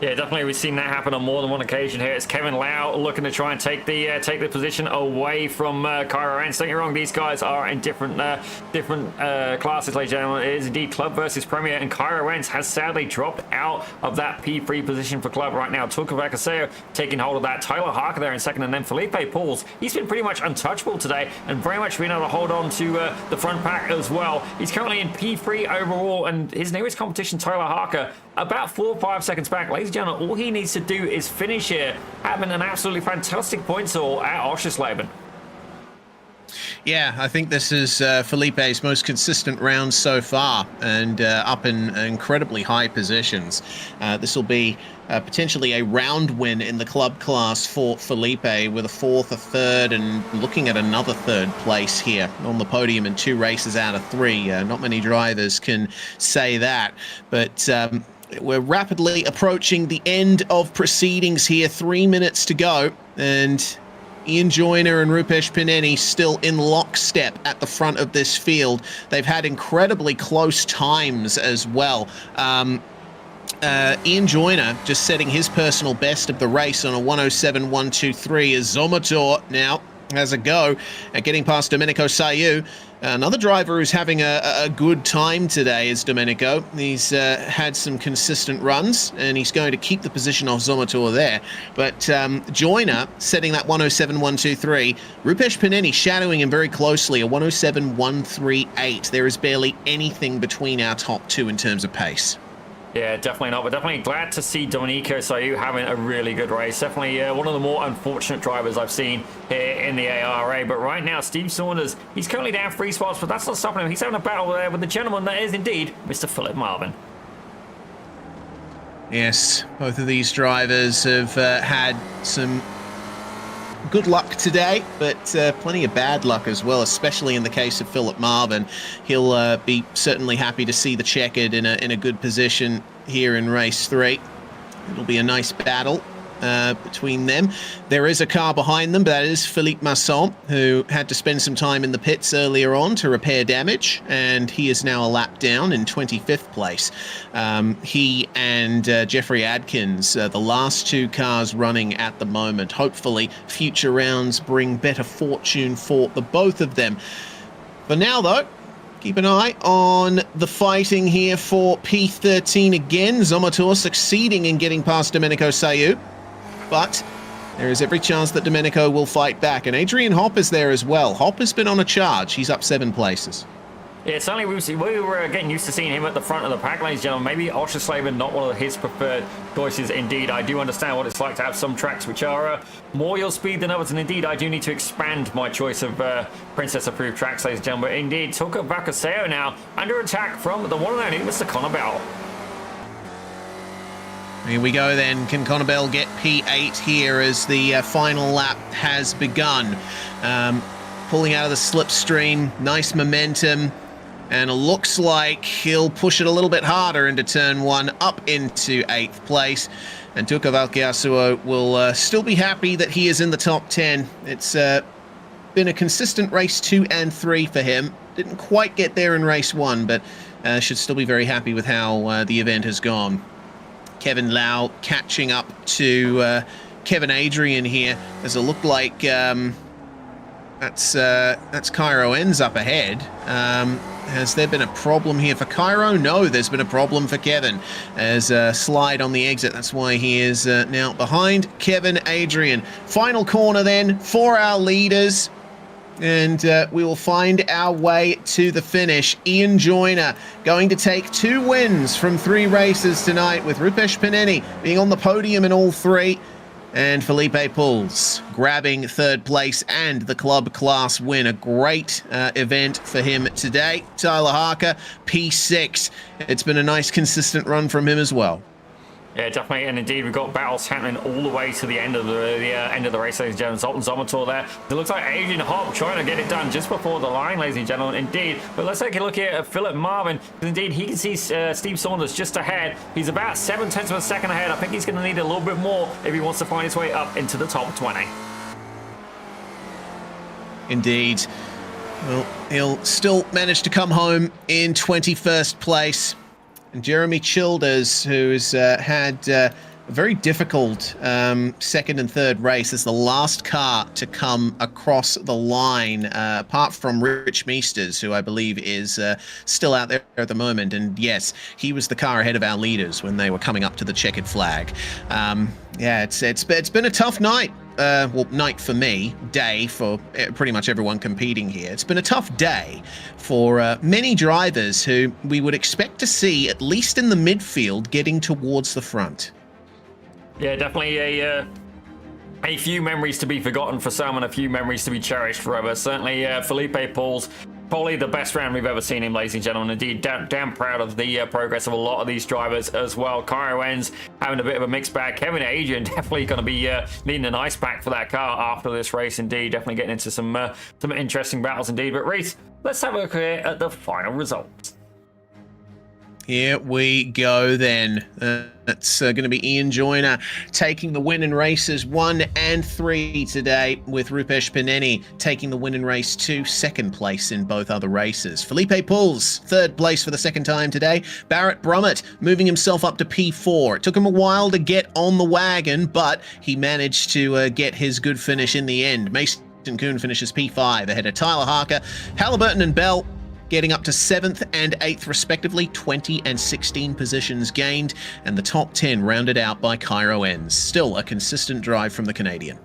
Yeah, definitely. We've seen that happen on more than one occasion here. It's Kevin Lau looking to try and take the position away from Cairo Ends. Don't get me wrong, these guys are in different classes, ladies and gentlemen. It is indeed Club versus Premier, and Cairo Ends has sadly dropped out of that P3 position for Club right now. Tuka Vakaseo taking hold of that. Tyler Harker there in second, and then Felipe Pauls. He's been pretty much untouchable today, and very much been able to hold on to the front pack as well. He's currently in P3 overall, and his nearest competition, Tyler Harker, about 4 or 5 seconds back. Ladies and gentlemen, all he needs to do is finish here, having an absolutely fantastic points haul at Oschersleben. Yeah, I think this is Felipe's most consistent round so far, and up in incredibly high positions. This will be potentially a round win in the club class for Felipe, with a 4th, a 3rd, and looking at another 3rd place here on the podium in 2 races out of 3. Not many drivers can say that, but we're rapidly approaching the end of proceedings here. 3 minutes to go, and Ian Joyner and Rupesh Pineni still in lockstep at the front of this field. They've had incredibly close times as well. Ian Joyner just setting his personal best of the race on a 107.123 as Zomator now has a go at getting past Domenico Sayu. Another driver who's having a good time today is Domenico. He's had some consistent runs, and he's going to keep the position off Zomator there. But Joyner setting that 107.123. Rupesh Pineni shadowing him very closely, a 107.138. There is barely anything between our top 2 in terms of pace. Yeah, definitely not, but definitely glad to see Domenico Sayu having a really good race. Definitely one of the more unfortunate drivers I've seen here in the ARA. But right now, Steve Saunders, he's currently down 3 spots, but that's not stopping him. He's having a battle there with the gentleman that is indeed Mr. Philip Marvin. Yes, both of these drivers have had some good luck today, but plenty of bad luck as well, especially in the case of Philip Marvin. He'll be certainly happy to see the checkered in a good position here in race 3. It'll be a nice battle between them. There is a car behind them, but that is Philippe Masson, who had to spend some time in the pits earlier on to repair damage, and he is now a lap down in 25th place. He and Jeffrey Adkins, the last 2 cars running at the moment. Hopefully future rounds bring better fortune for the both of them. For now, though, keep an eye on the fighting here for P13 again. Zomator succeeding in getting past Domenico Sayu, but there is every chance that Domenico will fight back. And Adrian Hopp is there as well. Hopp has been on a charge. He's up 7 places. Yeah, certainly we were getting used to seeing him at the front of the pack, ladies and gentlemen. Maybe Oschersleben not one of his preferred choices. Indeed, I do understand what it's like to have some tracks which are more your speed than others, and indeed, I do need to expand my choice of Princess-approved tracks, ladies and gentlemen. But indeed, Tuca Vacaseo now under attack from the one and only Mr. Connor Bell. Here we go then. Can Connor Bell get P8 here as the final lap has begun? Pulling out of the slipstream, nice momentum. And it looks like he'll push it a little bit harder into turn 1, up into 8th place. And Tuca Valkyasuo will still be happy that he is in the top 10. It's been a consistent race 2 and 3 for him. Didn't quite get there in race 1, but should still be very happy with how the event has gone. Kevin Lau catching up to Kevin Adrian here, as it looked like that's Cairo ends up ahead. Has there been a problem here for Cairo? No, there's been a problem for Kevin. As a slide on the exit, that's why he is now behind Kevin Adrian. Final corner then for our leaders. And we will find our way to the finish. Ian Joyner going to take 2 wins from 3 races tonight, with Rupesh Paneni being on the podium in all 3. And Felipe Puls grabbing 3rd place and the club class win. A great event for him today. Tyler Harker, P6. It's been a nice, consistent run from him as well. Yeah, definitely, and indeed we've got battles happening all the way to the end of the end of the race, ladies and gentlemen. Zoltan Zomator there. It looks like Adrian Hopp trying to get it done just before the line, ladies and gentlemen. Indeed, but let's take a look here at Philip Marvin. Indeed, he can see Steve Saunders just ahead. He's about 7/10 of a second ahead. I think he's going to need a little bit more if he wants to find his way up into the top 20. Indeed. Well, he'll still manage to come home in 21st place. And Jeremy Childers, who's had a very difficult 2nd and 3rd race, is the last car to come across the line, apart from Rich Meesters, who I believe is still out there at the moment. And yes, he was the car ahead of our leaders when they were coming up to the checkered flag. Yeah, it's been a tough night. Well, night for me, day for pretty much everyone competing here. It's been a tough day for many drivers who we would expect to see, at least in the midfield, getting towards the front. Yeah, definitely a few memories to be forgotten for some and a few memories to be cherished forever. Certainly Felipe Puls, probably the best round we've ever seen him, ladies and gentlemen. Indeed, damn proud of the progress of a lot of these drivers as well. Cairo ends having a bit of a mixed bag. Kevin Adrian definitely going to be needing an ice pack for that car after this race. Indeed, definitely getting into some interesting battles indeed. But Reese, let's have a look here at the final results. Here we go then. That's going to be Ian Joyner taking the win in races 1 and 3 today, with Rupesh Paneni taking the win in race 2, 2nd place in both other races. Felipe Puls, 3rd place for the 2nd time today. Barrett Brummett moving himself up to P4. It took him a while to get on the wagon, but he managed to get his good finish in the end. Mason Kuhn finishes P5 ahead of Tyler Harker. Halliburton and Bell getting up to 7th and 8th respectively, 20 and 16 positions gained, and the top 10 rounded out by Cairo Ends. Still a consistent drive from the Canadian.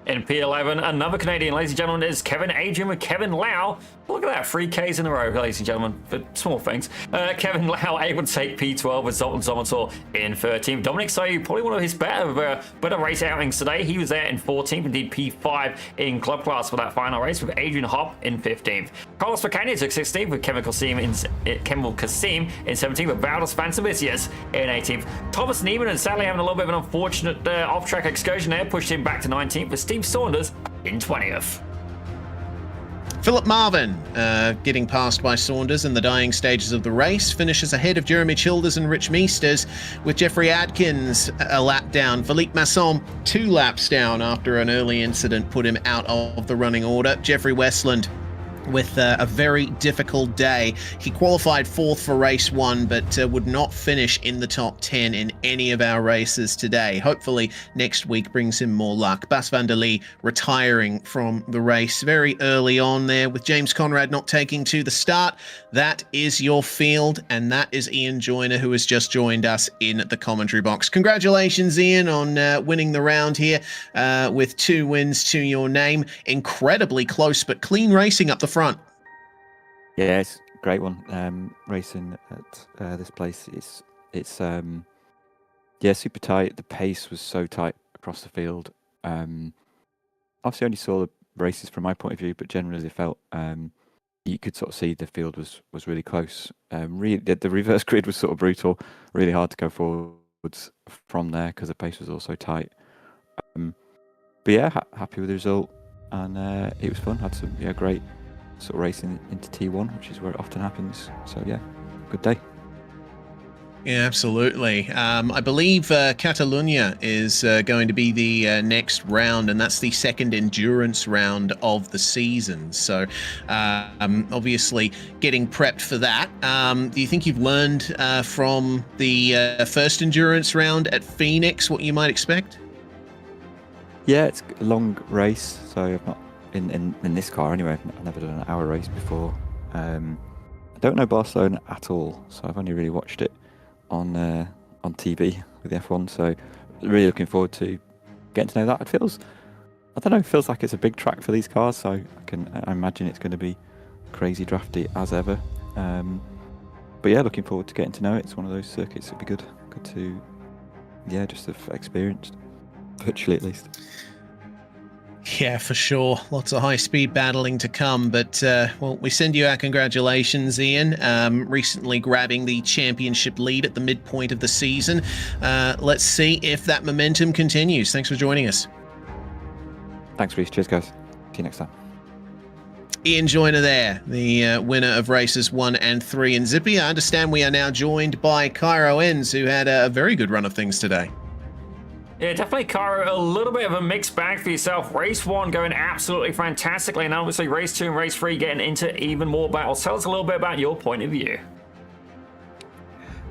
In P11, another Canadian, ladies and gentlemen, is Kevin Adrian with Kevin Lau. Look at that, 3 Ks in a row, ladies and gentlemen, for small things. Kevin Lau able to take P12 with Zoltan Zomator in 13th. Dominic Sayu, probably one of his better race outings today. He was there in 14th, indeed P5 in club class for that final race, with Adrian Hopp in 15th. Carlos Pacania took 16th with Chemical Kasim in 17th, with Valdes Vansavicius in 18th. Thomas Neiman, and sadly having a little bit of an unfortunate off-track excursion there, pushed him back to 19th, with Steve Saunders in 20th. Philip Marvin, getting passed by Saunders in the dying stages of the race, finishes ahead of Jeremy Childers and Rich Meesters, with Jeffrey Adkins a lap down. Philippe Masson 2 laps down after an early incident put him out of the running order. Jeffrey Westland with a very difficult day. He qualified 4th for race 1, but would not finish in the top 10 in any of our races today. Hopefully next week brings him more luck. Bas van der Lee retiring from the race very early on there, with James Conrad not taking to the start. That is your field, and that is Ian Joyner, who has just joined us in the commentary box. Congratulations, Ian, on winning the round here with 2 wins to your name. Incredibly close but clean racing up the front. Yes, great one. Racing at this place, it's super tight. The pace was so tight across the field. Obviously, only saw the races from my point of view, but generally, it felt you could sort of see the field was really close. The reverse grid was sort of brutal, really hard to go forwards from there because the pace was also tight. But yeah, happy with the result, and it was fun. Had some great sort of racing into T1, which is where it often happens. So yeah, good day. Yeah, absolutely. I believe Catalunya is going to be the next round, and that's the second endurance round of the season. So obviously getting prepped for that. Do you think you've learned from the first endurance round at Phoenix what you might expect? Yeah, it's a long race, so I've not in this car anyway. I've never done an hour race before. I don't know Barcelona at all, so I've only really watched it on TV with the F1, so really looking forward to getting to know that. It feels like it's a big track for these cars, so I imagine it's going to be crazy drafty as ever. But yeah, looking forward to getting to know it. It's one of those circuits that'd be good to just have experienced, virtually at least. Yeah, for sure. Lots of high-speed battling to come, but well, we send you our congratulations, Ian. Recently grabbing the championship lead at the midpoint of the season. Let's see if that momentum continues. Thanks for joining us. Thanks, Reece. Cheers, guys. See you next time. Ian Joyner there, the winner of races 1 and 3 in Zippy. I understand we are now joined by Cairo Enns, who had a very good run of things today. Yeah, definitely, Cairo, a little bit of a mixed bag for yourself. Race 1 going absolutely fantastically, and obviously Race 2 and Race 3 getting into even more battles. Tell us a little bit about your point of view.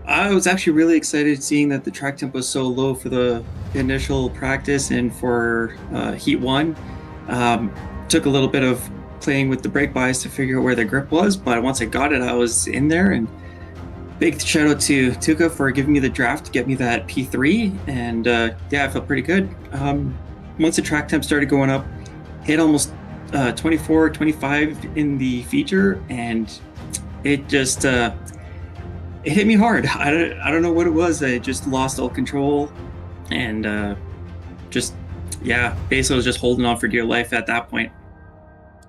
I was actually really excited seeing that the track tempo was so low for the initial practice and for Heat 1. Took a little bit of playing with the brake bias to figure out where the grip was, but once I got it, I was in there. And big shout out to Tuka for giving me the draft to get me that P3, and I felt pretty good. Once the track temp started going up, hit almost 24, 25 in the feature, and it just it hit me hard. I don't know what it was. I just lost all control, and basically was just holding on for dear life at that point.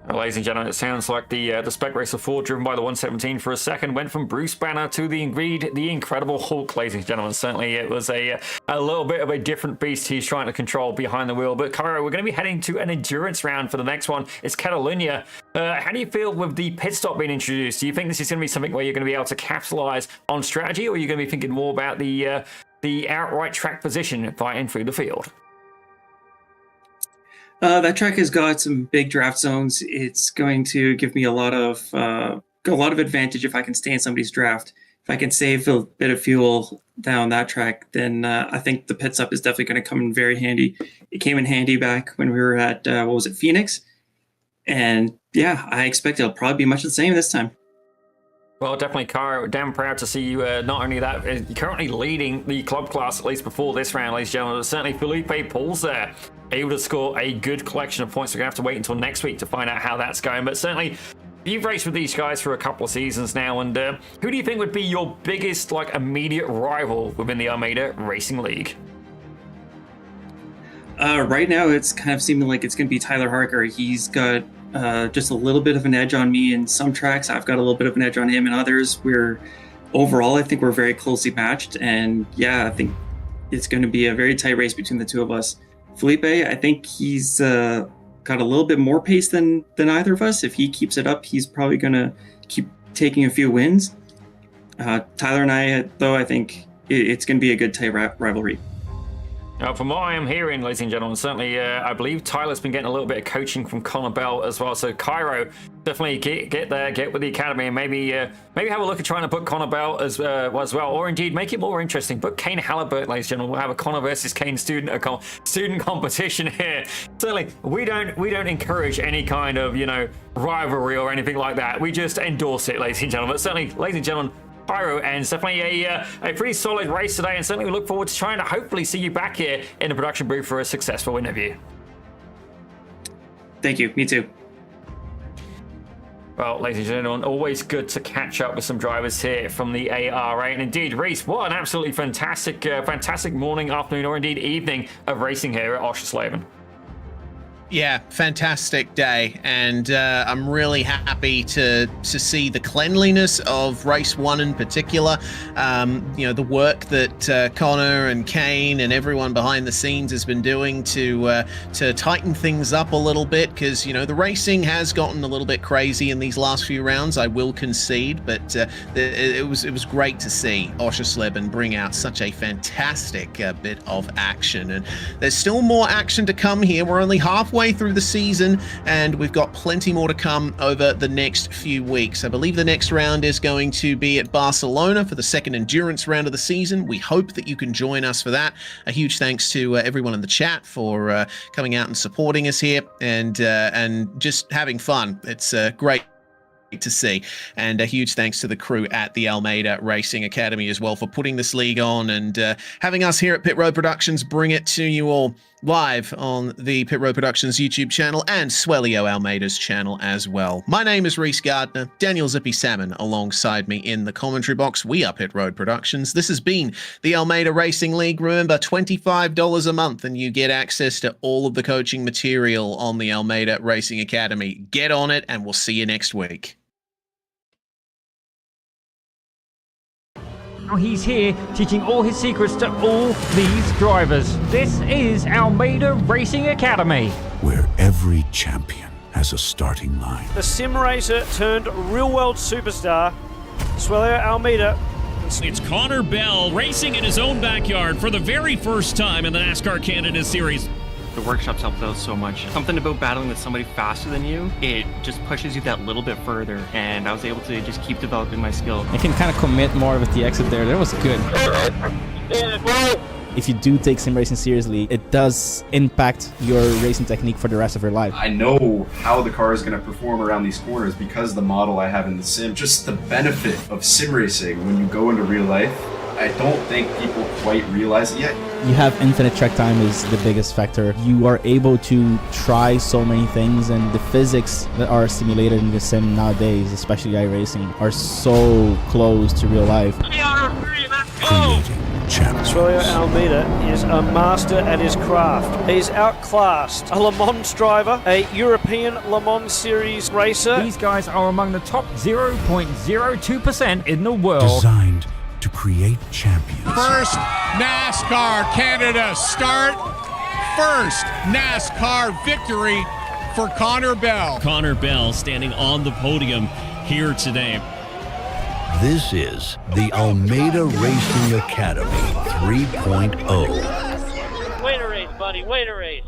Well, ladies and gentlemen, it sounds like the Spec Racer 4, driven by the 117 for a second, went from Bruce Banner to the Incredible Hulk, ladies and gentlemen. Certainly it was a little bit of a different beast he's trying to control behind the wheel. But, Cairo, we're going to be heading to an endurance round for the next one. It's Catalunya. How do you feel with the pit stop being introduced? Do you think this is going to be something where you're going to be able to capitalize on strategy, or are you going to be thinking more about the outright track position fighting through the field? That track has got some big draft zones. It's going to give me a lot of advantage if I can stay in somebody's draft. If I can save a bit of fuel down that track, then I think the pit stop is definitely going to come in very handy. It came in handy back when we were at Phoenix, and yeah, I expect it'll probably be much the same this time. Well, definitely, Cairo, damn proud to see you. Not only that, you're currently leading the club class, at least before this round, ladies and gentlemen. But certainly, Felipe Paul's there, able to score a good collection of points. We're going to have to wait until next week to find out how that's going. But certainly, you've raced with these guys for a couple of seasons now. And who do you think would be your biggest, immediate rival within the Almeida Racing League? Right now, it's kind of seeming like it's going to be Tyler Harker. He's got just a little bit of an edge on me in some tracks. I've got a little bit of an edge on him in others. Overall, I think we're very closely matched. And yeah, I think it's going to be a very tight race between the two of us. Felipe, I think he's got a little bit more pace than either of us. If he keeps it up, he's probably going to keep taking a few wins. Tyler and I, though, I think it's going to be a good tight rivalry. From what I am hearing, ladies and gentlemen, certainly I believe Tyler's been getting a little bit of coaching from Connor Bell as well. So Cairo, definitely get there, get with the academy, and maybe have a look at trying to put Connor Bell as well, or indeed make it more interesting. Put Kane Halliburton, ladies and gentlemen. We'll have a Connor versus Kane student competition here. Certainly, we don't encourage any kind of rivalry or anything like that. We just endorse it, ladies and gentlemen. But certainly, ladies and gentlemen, Cairo, and it's definitely a pretty solid race today, and certainly we look forward to trying to hopefully see you back here in the production booth for a successful interview. Thank you. Me too. Well, ladies and gentlemen, always good to catch up with some drivers here from the ARA. And indeed, Reese, what an absolutely fantastic morning, afternoon, or indeed evening of racing here at Oschersleben. Yeah, fantastic day, and I'm really happy to see the cleanliness of race 1 in particular. You know, the work that Connor and Kane and everyone behind the scenes has been doing to tighten things up a little bit, because you know the racing has gotten a little bit crazy in these last few rounds. I will concede, but it was great to see Oschersleben bring out such a fantastic bit of action, and there's still more action to come here. We're only halfway through the season, and we've got plenty more to come over the next few weeks. I believe the next round is going to be at Barcelona for the second endurance round of the season. We hope that you can join us for that. A huge thanks to everyone in the chat for coming out and supporting us here and just having fun. It's great to see, and a huge thanks to the crew at the Almeida Racing Academy as well for putting this league on and having us here at Pit Road Productions bring it to you all live on the Pit Road Productions YouTube channel and Swellio Almeida's channel as well. My name is Reese Gardner, Daniel Zippy Salmon alongside me in the commentary box. We are Pit Road Productions. This has been the Almeida Racing League. Remember, $25 a month and you get access to all of the coaching material on the Almeida Racing Academy. Get on it, and we'll see you next week. Now he's here teaching all his secrets to all these drivers. This is Almeida Racing Academy, where every champion has a starting line. The sim racer turned real world superstar, Swellio Almeida. It's Connor Bell racing in his own backyard for the very first time in the NASCAR Canada Series. The workshops helped out so much. Something about battling with somebody faster than you, it just pushes you that little bit further, and I was able to just keep developing my skill. I can kind of commit more with the exit there. That was good. If you do take sim racing seriously, it does impact your racing technique for the rest of your life. I know how the car is going to perform around these corners because the model I have in the sim. Just the benefit of sim racing when you go into real life, I don't think people quite realize it yet. You have infinite track time is the biggest factor. You are able to try so many things, and the physics that are simulated in the sim nowadays, especially iRacing, are so close to real life. Creating champions. Swellio Almeida is a master at his craft. He's outclassed a Le Mans driver, a European Le Mans Series racer. These guys are among the top 0.02% in the world. Designed to create champions. First NASCAR Canada start. First NASCAR victory for Connor Bell. Connor Bell standing on the podium here today. This is the Almeida Racing Academy 3.0. Wait a race, buddy. Wait a race.